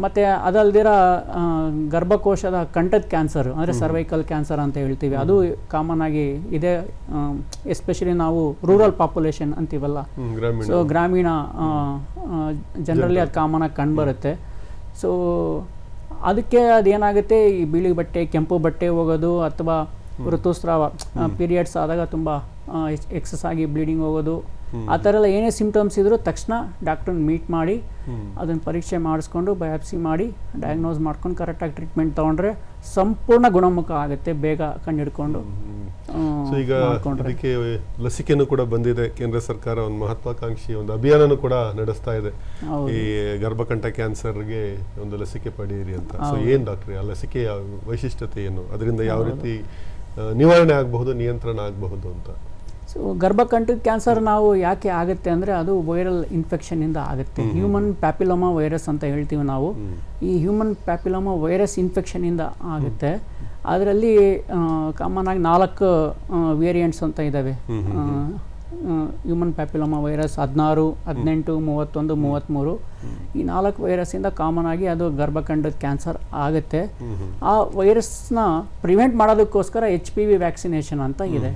ಮತ್ತು ಅದಲ್ದಿರ ಗರ್ಭಕೋಶದ ಕಂಠದ ಕ್ಯಾನ್ಸರ್ ಅಂದರೆ ಸರ್ವೈಕಲ್ ಕ್ಯಾನ್ಸರ್ ಅಂತ ಹೇಳ್ತೀವಿ, ಅದು ಕಾಮನ್ ಆಗಿ ಇದೆ. ಎಸ್ಪೆಷಲಿ ನಾವು ರೂರಲ್ ಪಾಪ್ಯುಲೇಷನ್ ಅಂತೀವಲ್ಲ, ಸೊ ಗ್ರಾಮೀಣ ಜನರಲ್ಲಿ ಅದು ಕಾಮನ್ ಆಗಿ ಕಂಡುಬರುತ್ತೆ. ಸೊ ಅದಕ್ಕೆ ಅದೇನಾಗುತ್ತೆ, ಈ ಬಿಳಿ ಬಟ್ಟೆ ಕೆಂಪು ಬಟ್ಟೆ ಹೋಗೋದು ಅಥವಾ ಋತುಸ್ರಾವ ಪೀರಿಯಡ್ಸ್ ಆದಾಗ ತುಂಬ ಎಕ್ಸಸ್ ಆಗಿ ಬ್ಲೀಡಿಂಗ್ ಹೋಗೋದು, ಆ ಥರ ಎಲ್ಲ ಏನೇ ಸಿಂಪ್ಟಮ್ಸ್ ಇದ್ದರೂ ತಕ್ಷಣ ಡಾಕ್ಟ್ರನ್ನ ಮೀಟ್ ಮಾಡಿ ಅದನ್ನು ಪರೀಕ್ಷೆ ಮಾಡಿಸ್ಕೊಂಡು ಬಯಾಪ್ಸಿ ಮಾಡಿ ಡಯಾಗ್ನೋಸ್ ಮಾಡ್ಕೊಂಡು ಕರೆಕ್ಟಾಗಿ ಟ್ರೀಟ್ಮೆಂಟ್ ತೊಗೊಂಡ್ರೆ ಸಂಪೂರ್ಣ ಗುಣಮುಖ ಆಗುತ್ತೆ, ಬೇಗ ಕಂಡುಹಿಡ್ಕೊಂಡು. ಈಗ ಇದಕ್ಕೆ ಲಸಿಕೆನೂ ಕೂಡ ಬಂದಿದೆ. ಕೇಂದ್ರ ಸರ್ಕಾರ ಒಂದು ಮಹತ್ವಾಕಾಂಕ್ಷಿ ಒಂದು ಅಭಿಯಾನನೂ ಕೂಡ ನಡೆಸ್ತಾ ಇದೆ, ಈ ಗರ್ಭಕಂಠ ಕ್ಯಾನ್ಸರ್ಗೆ ಒಂದು ಲಸಿಕೆ ಪಡೆಯಿರಿ ಅಂತ. ಸೊ ಏನು ಡಾಕ್ಟ್ರಿ ಆ ಲಸಿಕೆಯ ವೈಶಿಷ್ಟ್ಯತೆ ಏನು, ಅದರಿಂದ ಯಾವ ರೀತಿ ನಿವಾರಣೆ ಆಗಬಹುದು, ನಿಯಂತ್ರಣ ಆಗಬಹುದು ಅಂತ? ಸೊ ಗರ್ಭಕಂಠದ ಕ್ಯಾನ್ಸರ್ ನಾವು ಯಾಕೆ ಆಗುತ್ತೆ ಅಂದರೆ ಅದು ವೈರಲ್ ಇನ್ಫೆಕ್ಷನಿಂದ ಆಗುತ್ತೆ. ಹ್ಯೂಮನ್ ಪ್ಯಾಪಿಲೋಮಾ ವೈರಸ್ ಅಂತ ಹೇಳ್ತೀವಿ ನಾವು. ಈ ಹ್ಯೂಮನ್ ಪ್ಯಾಪಿಲೋಮಾ ವೈರಸ್ ಇನ್ಫೆಕ್ಷನಿಂದ ಆಗುತ್ತೆ. ಅದರಲ್ಲಿ ಕಾಮನ್ ಆಗಿ 4 ವೇರಿಯಂಟ್ಸ್ ಅಂತ ಇದ್ದಾವೆ. Human papilloma virus 16, 18, 31, 33. ಈ 4 ವೈರಸ್ಸಿಂದ ಕಾಮನ್ ಆಗಿ ಅದು ಗರ್ಭಕಂಠದ ಕ್ಯಾನ್ಸರ್ ಆಗುತ್ತೆ. ಆ ವೈರಸ್ನ ಪ್ರಿವೆಂಟ್ ಮಾಡೋದಕ್ಕೋಸ್ಕರ HPV ವ್ಯಾಕ್ಸಿನೇಷನ್ ಅಂತ ಇದೆ.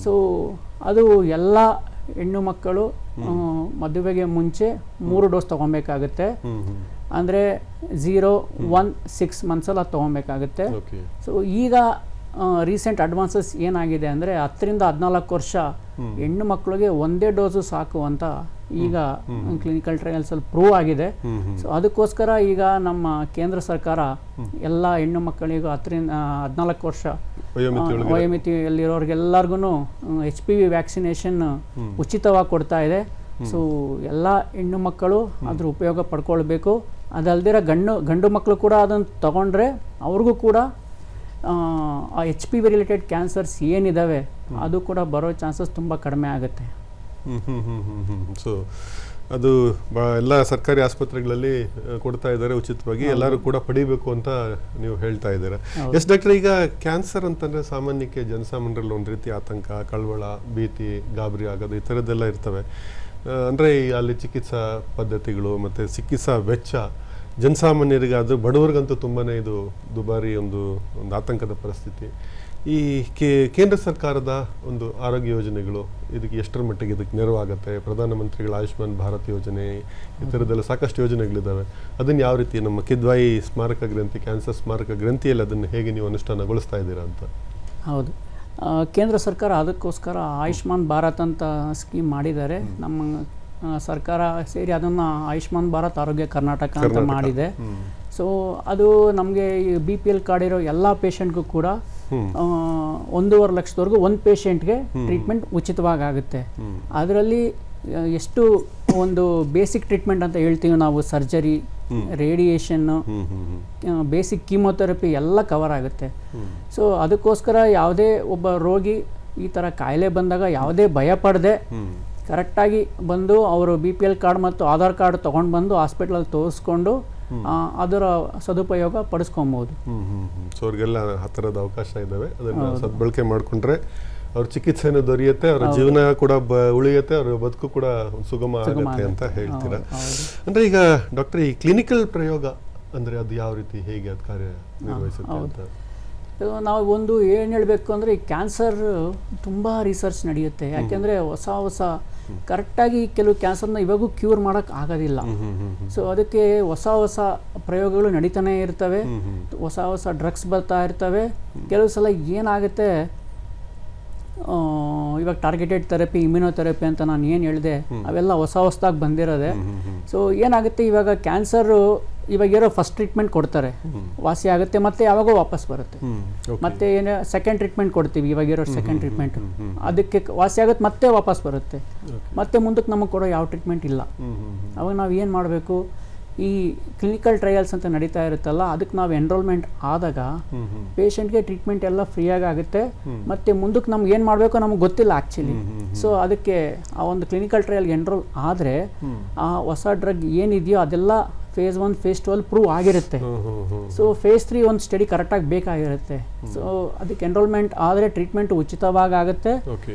ಸೊ ಅದು ಎಲ್ಲ ಹೆಣ್ಣು ಮಕ್ಕಳು ಮದುವೆಗೆ ಮುಂಚೆ 3 ಡೋಸ್ ತೊಗೊಬೇಕಾಗುತ್ತೆ. ಅಂದರೆ 0, 1, 6 ಮಂತ್ಸಲ್ಲಿ ಅದು ತೊಗೊಬೇಕಾಗುತ್ತೆ. ಸೊ ಈಗ ರೀಸೆಂಟ್ ಅಡ್ವಾನ್ಸಸ್ ಏನಾಗಿದೆ ಅಂದರೆ 10ರಿಂದ 14 ವರ್ಷ ಹೆಣ್ಣು ಮಕ್ಕಳಿಗೆ ಒಂದೇ ಡೋಸು ಸಾಕು ಅಂತ ಈಗ ಕ್ಲಿನಿಕಲ್ ಟ್ರಯಲ್ಸಲ್ಲಿ ಪ್ರೂವ್ ಆಗಿದೆ. ಸೊ ಅದಕ್ಕೋಸ್ಕರ ಈಗ ನಮ್ಮ ಕೇಂದ್ರ ಸರ್ಕಾರ ಎಲ್ಲ ಹೆಣ್ಣು ಮಕ್ಕಳಿಗೂ 10ರಿಂದ 14 ವರ್ಷ ವಯೋಮಿತಿಯಲ್ಲಿರೋರಿಗೆಲ್ಲರಿಗೂ HPV ವ್ಯಾಕ್ಸಿನೇಷನ್ ಉಚಿತವಾಗಿ ಕೊಡ್ತಾ ಇದೆ. ಸೊ ಎಲ್ಲ ಹೆಣ್ಣು ಮಕ್ಕಳು ಅದ್ರ ಉಪಯೋಗ ಪಡ್ಕೊಳ್ಬೇಕು. ಅದಲ್ದಿರ ಗಂಡು ಮಕ್ಕಳು ಕೂಡ ಅದನ್ನು ತಗೊಂಡ್ರೆ ಅವ್ರಿಗೂ ಕೂಡ ಆ HPV ರಿಲೇಟೆಡ್ ಕ್ಯಾನ್ಸರ್ಸ್ ಏನಿದ್ದಾವೆ ಅದು ಕೂಡ ಬರೋ ಚಾನ್ಸಸ್ ತುಂಬ ಕಡಿಮೆ ಆಗುತ್ತೆ. ಸೊ ಅದು ಎಲ್ಲ ಸರ್ಕಾರಿ ಆಸ್ಪತ್ರೆಗಳಲ್ಲಿ ಕೊಡ್ತಾ ಇದ್ದಾರೆ ಉಚಿತವಾಗಿ, ಎಲ್ಲರೂ ಕೂಡ ಪಡಿಬೇಕು ಅಂತ ನೀವು ಹೇಳ್ತಾ ಇದ್ದೀರಾ. ಎಸ್ ಡಾಕ್ಟರ್, ಈಗ ಕ್ಯಾನ್ಸರ್ ಅಂತಂದರೆ ಸಾಮಾನ್ಯಕ್ಕೆ ಜನಸಾಮಾನ್ಯರಲ್ಲಿ ಒಂದು ರೀತಿ ಆತಂಕ, ಕಳವಳ, ಭೀತಿ, ಗಾಬರಿ ಆಗೋದು ಈ ಥರದ್ದೆಲ್ಲ ಇರ್ತವೆ. ಅಂದರೆ ಅಲ್ಲಿ ಚಿಕಿತ್ಸಾ ಪದ್ಧತಿಗಳು ಮತ್ತು ಚಿಕಿತ್ಸಾ ವೆಚ್ಚ ಜನಸಾಮಾನ್ಯರಿಗೆ, ಅದು ಬಡವರಿಗಂತೂ ತುಂಬಾ ಇದು ದುಬಾರಿ ಒಂದು ಆತಂಕದ ಪರಿಸ್ಥಿತಿ. ಈ ಕೇಂದ್ರ ಸರ್ಕಾರದ ಒಂದು ಆರೋಗ್ಯ ಯೋಜನೆಗಳು ಇದಕ್ಕೆ ಎಷ್ಟರ ಮಟ್ಟಿಗೆ ಇದಕ್ಕೆ ನೆರವಾಗುತ್ತೆ? ಪ್ರಧಾನಮಂತ್ರಿಗಳ ಆಯುಷ್ಮಾನ್ ಭಾರತ್ ಯೋಜನೆ, ಈ ಥರದ್ದೆಲ್ಲ ಸಾಕಷ್ಟು ಯೋಜನೆಗಳಿದ್ದಾವೆ. ಅದನ್ನು ಯಾವ ರೀತಿ ನಮ್ಮ ಕಿದ್ವಾಯಿ ಸ್ಮಾರಕ ಗ್ರಂಥಿ, ಕ್ಯಾನ್ಸರ್ ಸ್ಮಾರಕ ಗ್ರಂಥಿಯಲ್ಲಿ ಅದನ್ನು ಹೇಗೆ ನೀವು ಅನುಷ್ಠಾನಗೊಳಿಸ್ತಾ ಇದ್ದೀರಾ ಅಂತ? ಹೌದು, ಕೇಂದ್ರ ಸರ್ಕಾರ ಅದಕ್ಕೋಸ್ಕರ ಆಯುಷ್ಮಾನ್ ಭಾರತ್ ಅಂತ ಸ್ಕೀಮ್ ಮಾಡಿದ್ದಾರೆ. ನಮ್ಮ ಸರ್ಕಾರ ಸೇರಿ ಅದನ್ನು ಆಯುಷ್ಮಾನ್ ಭಾರತ್ ಆರೋಗ್ಯ ಕರ್ನಾಟಕ ಅಂತ ಮಾಡಿದೆ. ಸೊ ಅದು ನಮಗೆ ಈ BPL ಕಾರ್ಡ್ ಇರೋ ಎಲ್ಲ ಪೇಷಂಟ್ಗೂ ಕೂಡ 1.5 ಲಕ್ಷದವರೆಗೂ ಒಂದು ಪೇಷಂಟ್ಗೆ ಟ್ರೀಟ್ಮೆಂಟ್ ಉಚಿತವಾಗಿ ಆಗುತ್ತೆ. ಅದರಲ್ಲಿ ಎಷ್ಟು ಒಂದು ಬೇಸಿಕ್ ಟ್ರೀಟ್ಮೆಂಟ್ ಅಂತ ಹೇಳ್ತೀವಿ ನಾವು, ಸರ್ಜರಿ, ರೇಡಿಯೇಷನ್ನು, ಬೇಸಿಕ್ ಕೀಮೋಥೆರಪಿ ಎಲ್ಲ ಕವರ್ ಆಗುತ್ತೆ. ಸೊ ಅದಕ್ಕೋಸ್ಕರ ಯಾವುದೇ ಒಬ್ಬ ರೋಗಿ ಈ ಥರ ಕಾಯಿಲೆ ಬಂದಾಗ ಯಾವುದೇ ಭಯ ಪಡದೆ ಕರೆಕ್ಟಾಗಿ ಬಂದು ಅವರು BPL ಕಾರ್ಡ್ ಮತ್ತು ಆಧಾರ್ ಕಾರ್ಡ್ ತೊಗೊಂಡು ಬಂದು ಹಾಸ್ಪಿಟ್ಲಲ್ಲಿ ತೋರಿಸ್ಕೊಂಡು ಅದರ ಸದುಪಯೋಗ ಪಡಿಸ್ಕೊಬೋದು. ಸೊ ಅವ್ರಿಗೆಲ್ಲ ಆ ಥರದ ಅವಕಾಶ ಇದ್ದಾವೆ. ಅದನ್ನು ಸದ್ಬಳಕೆ ಮಾಡಿಕೊಂಡ್ರೆ ಅವ್ರ ಚಿಕಿತ್ಸೆನೂ ದೊರೆಯುತ್ತೆ, ಅವರ ಜೀವನ ಕೂಡ ಉಳಿಯುತ್ತೆ, ಅವರ ಬದುಕು ಕೂಡ ಸುಗಮ ಆಗುತ್ತೆ ಅಂತ ಹೇಳ್ತೀರಾ. ಅಂದರೆ ಈಗ ಡಾಕ್ಟರ್, ಈ ಕ್ಲಿನಿಕಲ್ ಪ್ರಯೋಗ ಅಂದರೆ ಅದು ಯಾವ ರೀತಿ, ಹೇಗೆ ಅದು ಕಾರ್ಯ ನಿರ್ವಹಿಸುತ್ತೆ ಅಂತ? ನಾವು ಒಂದು ಏನು ಹೇಳಬೇಕು ಅಂದರೆ ಈ ಕ್ಯಾನ್ಸರ್ ತುಂಬ ರಿಸರ್ಚ್ ನಡೆಯುತ್ತೆ. ಯಾಕೆಂದರೆ ಹೊಸ ಕರೆಕ್ಟಾಗಿ ಕೆಲವು ಕ್ಯಾನ್ಸರ್ನ ಇವಾಗೂ ಕ್ಯೂರ್ ಮಾಡೋಕ್ಕೆ ಆಗೋದಿಲ್ಲ. ಸೊ ಅದಕ್ಕೆ ಹೊಸ ಹೊಸ ಪ್ರಯೋಗಗಳು ನಡೀತಾನೆ ಇರ್ತವೆ, ಹೊಸ ಹೊಸ ಡ್ರಗ್ಸ್ ಬರ್ತಾ ಇರ್ತವೆ. ಕೆಲವು ಸಲ ಏನಾಗುತ್ತೆ, ಇವಾಗ ಟಾರ್ಗೆಟೆಡ್ ಥೆರಪಿ, ಇಮ್ಯುನೋಥೆರಪಿ ಅಂತ ನಾನು ಏನು ಹೇಳಿದೆ, ಅವೆಲ್ಲ ಹೊಸದಾಗಿ ಬಂದಿರೋದೆ. ಸೊ ಏನಾಗುತ್ತೆ, ಇವಾಗ ಕ್ಯಾನ್ಸರು ಇವಾಗಿರೋ ಫಸ್ಟ್ ಟ್ರೀಟ್ಮೆಂಟ್ ಕೊಡ್ತಾರೆ, ವಾಸಿ ಆಗುತ್ತೆ, ಮತ್ತೆ ಯಾವಾಗೋ ವಾಪಸ್ ಬರುತ್ತೆ. ಮತ್ತೆ ಏನೋ ಸೆಕೆಂಡ್ ಟ್ರೀಟ್ಮೆಂಟ್ ಕೊಡ್ತೀವಿ, ಇವಾಗಿರೋ ಸೆಕೆಂಡ್ ಟ್ರೀಟ್ಮೆಂಟ್, ಅದಕ್ಕೆ ವಾಸಿ ಆಗುತ್ತೆ, ಮತ್ತೆ ವಾಪಸ್ ಬರುತ್ತೆ, ಮತ್ತೆ ಮುಂದಕ್ಕೆ ನಮಗೆ ಕೊಡೋ ಯಾವ ಟ್ರೀಟ್ಮೆಂಟ್ ಇಲ್ಲ. ಅವಾಗ ನಾವು ಏನು ಮಾಡಬೇಕು, ಈ ಕ್ಲಿನಿಕಲ್ ಟ್ರಯಲ್ಸ್ ಅಂತ ನಡೀತಾ ಇರುತ್ತಲ್ಲ, ಅದಕ್ಕೆ ನಾವು ಎನ್ರೋಲ್ಮೆಂಟ್ ಆದಾಗ ಪೇಷಂಟ್ಗೆ ಟ್ರೀಟ್ಮೆಂಟ್ ಎಲ್ಲ ಫ್ರೀಯಾಗಿ ಆಗುತ್ತೆ. ಮತ್ತು ಮುಂದಕ್ಕೆ ನಮ್ಗೆ ಏನು ಮಾಡಬೇಕು ನಮ್ಗೆ ಗೊತ್ತಿಲ್ಲ ಆ್ಯಕ್ಚುಲಿ. ಸೊ ಅದಕ್ಕೆ ಆ ಒಂದು ಕ್ಲಿನಿಕಲ್ ಟ್ರಯಲ್ಗೆ ಎನ್ರೋಲ್ ಆದರೆ ಆ ಹೊಸ ಡ್ರಗ್ ಏನಿದೆಯೋ ಅದೆಲ್ಲ ಫೇಸ್ 1 ಫೇಸ್ 2 ಅಲ್ಲಿ ಪ್ರೂವ್ ಆಗಿರುತ್ತೆ. ಸೊ ಫೇಸ್ 3 ಒಂದು ಸ್ಟಡಿ ಕರೆಕ್ಟಾಗಿ ಬೇಕಾಗಿರುತ್ತೆ. ಸೊ ಅದಕ್ಕೆ ಎನ್ರೋಲ್ಮೆಂಟ್ ಆದರೆ ಟ್ರೀಟ್ಮೆಂಟ್ ಉಚಿತವಾಗಿ ಆಗುತ್ತೆ,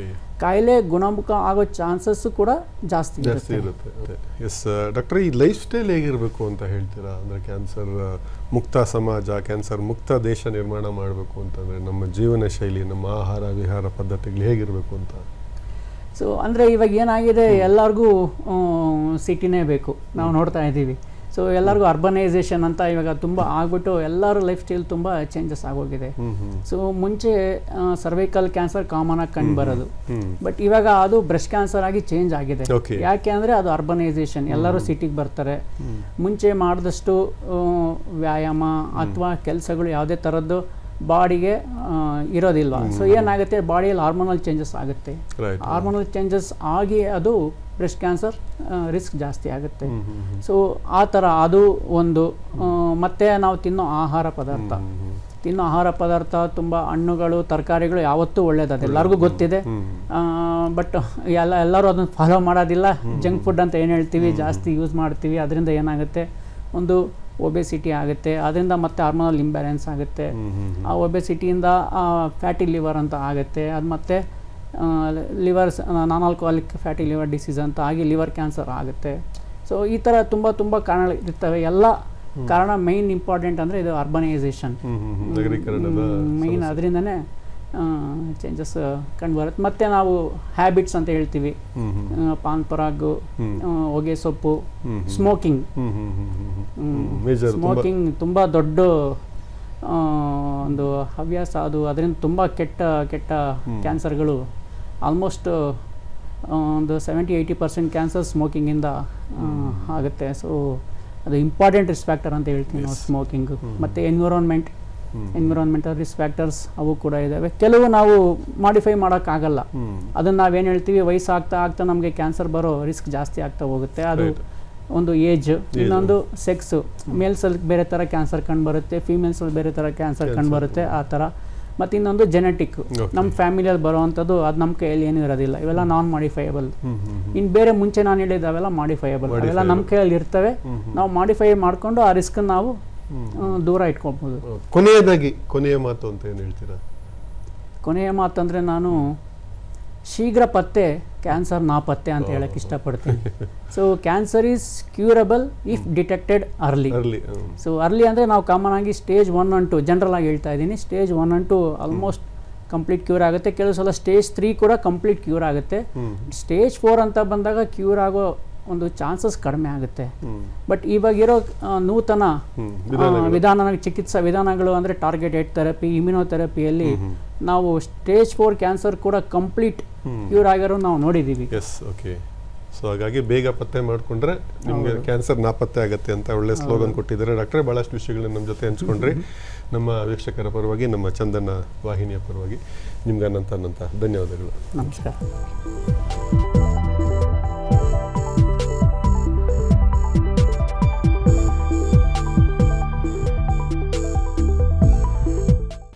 ಕಾಯಿಲೆ ಗುಣಮುಖ ಆಗೋ ಚಾನ್ಸಸ್ ಕೂಡ ಜಾಸ್ತಿ ಇರುತ್ತೆ. ಎಸ್ ಡಾಕ್ಟರ್, ಈ ಲೈಫ್ ಸ್ಟೈಲ್ ಹೇಗಿರಬೇಕು ಅಂತ ಹೇಳ್ತೀರಾ? ಅಂದರೆ ಕ್ಯಾನ್ಸರ್ ಮುಕ್ತ ಸಮಾಜ, ಕ್ಯಾನ್ಸರ್ ಮುಕ್ತ ದೇಶ ನಿರ್ಮಾಣ ಮಾಡಬೇಕು ಅಂತಂದರೆ ನಮ್ಮ ಜೀವನ ಶೈಲಿ, ನಮ್ಮ ಆಹಾರ ವಿಹಾರ ಪದ್ಧತಿಗಳು ಹೇಗಿರಬೇಕು ಅಂತ? ಸೊ ಅಂದರೆ ಇವಾಗ ಏನಾಗಿದೆ, ಎಲ್ಲರಿಗೂ ಸಿಟಿನೇ ಬೇಕು, ನಾವು ನೋಡ್ತಾ ಇದ್ದೀವಿ. ಸೊ ಎಲ್ಲರಿಗೂ ಅರ್ಬನೈಸೇಷನ್ ಅಂತ ಇವಾಗ ತುಂಬ ಆಗ್ಬಿಟ್ಟು ಎಲ್ಲರ ಲೈಫ್ ಸ್ಟೈಲ್ ತುಂಬ ಚೇಂಜಸ್ ಆಗೋಗಿದೆ. ಸೊ ಮುಂಚೆ ಸರ್ವೈಕಲ್ ಕ್ಯಾನ್ಸರ್ ಕಾಮನ್ ಆಗಿ ಕಂಡು ಬರೋದು, ಬಟ್ ಇವಾಗ ಅದು ಬ್ರೆಸ್ಟ್ ಕ್ಯಾನ್ಸರ್ ಆಗಿ ಚೇಂಜ್ ಆಗಿದೆ. ಯಾಕೆ ಅಂದರೆ ಅದು ಅರ್ಬನೈಸೇಷನ್, ಎಲ್ಲರೂ ಸಿಟಿಗೆ ಬರ್ತಾರೆ. ಮುಂಚೆ ಮಾಡಿದಷ್ಟು ವ್ಯಾಯಾಮ ಅಥವಾ ಕೆಲಸಗಳು ಯಾವುದೇ ಥರದ್ದು ಬಾಡಿಗೆ ಇರೋದಿಲ್ಲ. ಸೊ ಏನಾಗುತ್ತೆ, ಬಾಡಿಯಲ್ಲಿ ಹಾರ್ಮೋನಲ್ ಚೇಂಜಸ್ ಆಗುತ್ತೆ. ಹಾರ್ಮೋನಲ್ ಚೇಂಜಸ್ ಆಗಿ ಅದು ಬ್ರೆಸ್ಟ್ ಕ್ಯಾನ್ಸರ್ ರಿಸ್ಕ್ ಜಾಸ್ತಿ ಆಗುತ್ತೆ. ಸೊ ಆ ಥರ ಅದು ಒಂದು. ಮತ್ತು ನಾವು ತಿನ್ನೋ ಆಹಾರ ಪದಾರ್ಥ ತುಂಬ ಹಣ್ಣುಗಳು, ತರಕಾರಿಗಳು ಯಾವತ್ತೂ ಒಳ್ಳೇದು, ಅದೆಲ್ಲರಿಗೂ ಗೊತ್ತಿದೆ. ಬಟ್ ಎಲ್ಲರೂ ಅದನ್ನು ಫಾಲೋ ಮಾಡೋದಿಲ್ಲ. ಜಂಕ್ ಫುಡ್ ಅಂತ ಏನು ಹೇಳ್ತೀವಿ, ಜಾಸ್ತಿ ಯೂಸ್ ಮಾಡ್ತೀವಿ. ಅದರಿಂದ ಏನಾಗುತ್ತೆ, ಒಂದು ಒಬೆಸಿಟಿ ಆಗುತ್ತೆ, ಅದರಿಂದ ಮತ್ತೆ ಹಾರ್ಮೋನಲ್ ಇಂಬ್ಯಾಲೆನ್ಸ್ ಆಗುತ್ತೆ. ಆ ಒಬೆಸಿಟಿಯಿಂದ ಫ್ಯಾಟಿ ಲಿವರ್ ಅಂತ ಆಗುತ್ತೆ, ಅದು ಮತ್ತೆ levers non alcoholic fatty liver disease ಅಂತ ಆಗಿ ಲಿವರ್ ಕ್ಯಾನ್ಸರ್ ಆಗುತ್ತೆ. ಸೊ ಈ ಥರ ತುಂಬ ಕಾರಣಗಳಿರ್ತವೆ. ಎಲ್ಲ ಕಾರಣ ಮೈನ್ ಇಂಪಾರ್ಟೆಂಟ್ ಅಂದರೆ ಇದು ಅರ್ಬನೈಸೇಷನ್ ಮೈನ್, ಅದರಿಂದನೇ ಚೇಂಜಸ್ ಕಂಡು ಬರುತ್ತೆ. ಮತ್ತು ನಾವು ಹ್ಯಾಬಿಟ್ಸ್ ಅಂತ ಹೇಳ್ತೀವಿ, ಪಾನ್ ಪರಾಗು, ಹೊಗೆ ಸೊಪ್ಪು, ಸ್ಮೋಕಿಂಗ್ ತುಂಬ ದೊಡ್ಡ ಒಂದು ಹವ್ಯಾಸ ಅದು. ಅದರಿಂದ ತುಂಬ ಕೆಟ್ಟ ಕ್ಯಾನ್ಸರ್ಗಳು, ಆಲ್ಮೋಸ್ಟ್ ಒಂದು 70-80% ಕ್ಯಾನ್ಸರ್ ಸ್ಮೋಕಿಂಗಿಂದ ಆಗುತ್ತೆ. ಸೊ ಅದು ಇಂಪಾರ್ಟೆಂಟ್ ರಿಸ್ಕ್ ಫ್ಯಾಕ್ಟರ್ ಅಂತ ಹೇಳ್ತೀವಿ ನಾವು ಸ್ಮೋಕಿಂಗು. ಮತ್ತು ಎನ್ವಿರಾನ್ಮೆಂಟಲ್ ರಿಸ್ಕ್ ಫ್ಯಾಕ್ಟರ್ಸ್ ಅವು ಕೂಡ ಇದ್ದಾವೆ. ಕೆಲವು ನಾವು ಮಾಡಿಫೈ ಮಾಡೋಕ್ಕಾಗಲ್ಲ. ಅದನ್ನು ನಾವೇನು ಹೇಳ್ತೀವಿ, ವಯಸ್ಸಾಗ್ತಾ ನಮಗೆ ಕ್ಯಾನ್ಸರ್ ಬರೋ ರಿಸ್ಕ್ ಜಾಸ್ತಿ ಆಗ್ತಾ ಹೋಗುತ್ತೆ. ಅದು ಒಂದು ಏಜ್, ಇನ್ನೊಂದು ಸೆಕ್ಸು. ಮೇಲ್ಸಲ್ಲಿ ಬೇರೆ ಥರ ಕ್ಯಾನ್ಸರ್ ಕಂಡುಬರುತ್ತೆ, ಫೀಮೇಲ್ಸಲ್ಲಿ ಬೇರೆ ಥರ ಕ್ಯಾನ್ಸರ್ ಕಂಡುಬರುತ್ತೆ, ಆ ಥರ. ಮತ್ತು ಇನ್ನೊಂದು ಜೆನೆಟಿಕ್, ನಮ್ಮ ಫ್ಯಾಮಿಲಿಯಲ್ಲಿ ಬರೋವಂಥದ್ದು, ಅದು ನಮ್ಮ ಕೈಯಲ್ಲಿ ಏನೂ ಇರೋದಿಲ್ಲ. ಇವೆಲ್ಲ ನಾನ್ ಮಾಡಿಫೈಯಬಲ್. ಇನ್ನು ಬೇರೆ ಮುಂಚೆ ನಾನು ಹೇಳಿದ್ದು ಅವೆಲ್ಲ ಮಾಡಿಫೈಯಬಲ್, ಅವೆಲ್ಲ ನಮ್ಮ ಕೈಯಲ್ಲಿ ಇರ್ತವೆ. ನಾವು ಮಾಡಿಫೈ ಮಾಡಿಕೊಂಡು ಆ ರಿಸ್ಕ್ ನಾವು ದೂರ ಇಟ್ಕೊಳ್ಬೋದು. ಕೊನೆಯ ಮಾತು ಅಂತ ಏನು ಹೇಳ್ತೀರಾ? ಕೊನೆಯ ಮಾತಂದರೆ ನಾನು ಶೀಘ್ರ ಪತ್ತೆ, ಕ್ಯಾನ್ಸರ್ ನಾಪತ್ತೆ ಅಂತ ಹೇಳಕ್ಕೆ ಇಷ್ಟಪಡ್ತೀನಿ. So cancer is curable if detected early. So early ಅಂದರೆ ನಾವು ಕಾಮನ್ ಆಗಿ ಸ್ಟೇಜ್ 1 and 2 ಜನರಲ್ ಆಗಿ ಹೇಳ್ತಾ ಇದ್ದೀನಿ. Stage 1 and 2 almost complete cure ಆಗುತ್ತೆ. ಕೆಲವು ಸಲ ಸ್ಟೇಜ್ 3 ಕೂಡ ಕಂಪ್ಲೀಟ್ ಕ್ಯೂರ್ ಆಗುತ್ತೆ. ಸ್ಟೇಜ್ 4 ಅಂತ ಬಂದಾಗ ಕ್ಯೂರ್ ಆಗೋ ಒಂದು ಚಾನ್ಸಸ್ ಕಡಿಮೆ ಆಗುತ್ತೆ. ಬಟ್ ಇವಾಗಿರೋ ನೂತನ ಚಿಕಿತ್ಸಾ ವಿಧಾನಗಳು ಅಂದರೆ ಟಾರ್ಗೆಟೆಡ್ ಥೆರಪಿ, ಇಮ್ಯುನೋಥೆರಪಿಯಲ್ಲಿ ನಾವು ಸ್ಟೇಜ್ 4 ಕ್ಯಾನ್ಸರ್ ಕೂಡ ಕಂಪ್ಲೀಟ್ ಕ್ಯೂರ್ ಆಗಿರೋ ನಾವು ನೋಡಿದ್ದೀವಿ. ಸೊ ಹಾಗಾಗಿ ಬೇಗ ಪತ್ತೆ ಮಾಡಿಕೊಂಡ್ರೆ ನಿಮಗೆ ಕ್ಯಾನ್ಸರ್ ನಾಪತ್ತೆ ಆಗುತ್ತೆ ಅಂತ ಒಳ್ಳೆ ಸ್ಲೋಗನ್ ಕೊಟ್ಟಿದ್ದಾರೆ ಡಾಕ್ಟ್ರೆ. ಭಾಳಷ್ಟು ವಿಷಯಗಳನ್ನ ನಮ್ಮ ಜೊತೆ ಹಂಚ್ಕೊಂಡ್ರಿ. ನಮ್ಮ ವೀಕ್ಷಕರ ಪರವಾಗಿ, ನಮ್ಮ ಚಂದನ ವಾಹಿನಿಯ ಪರವಾಗಿ ನಿಮ್ಗೆ ಅನಂತ ಧನ್ಯವಾದಗಳು. ನಮಸ್ಕಾರ.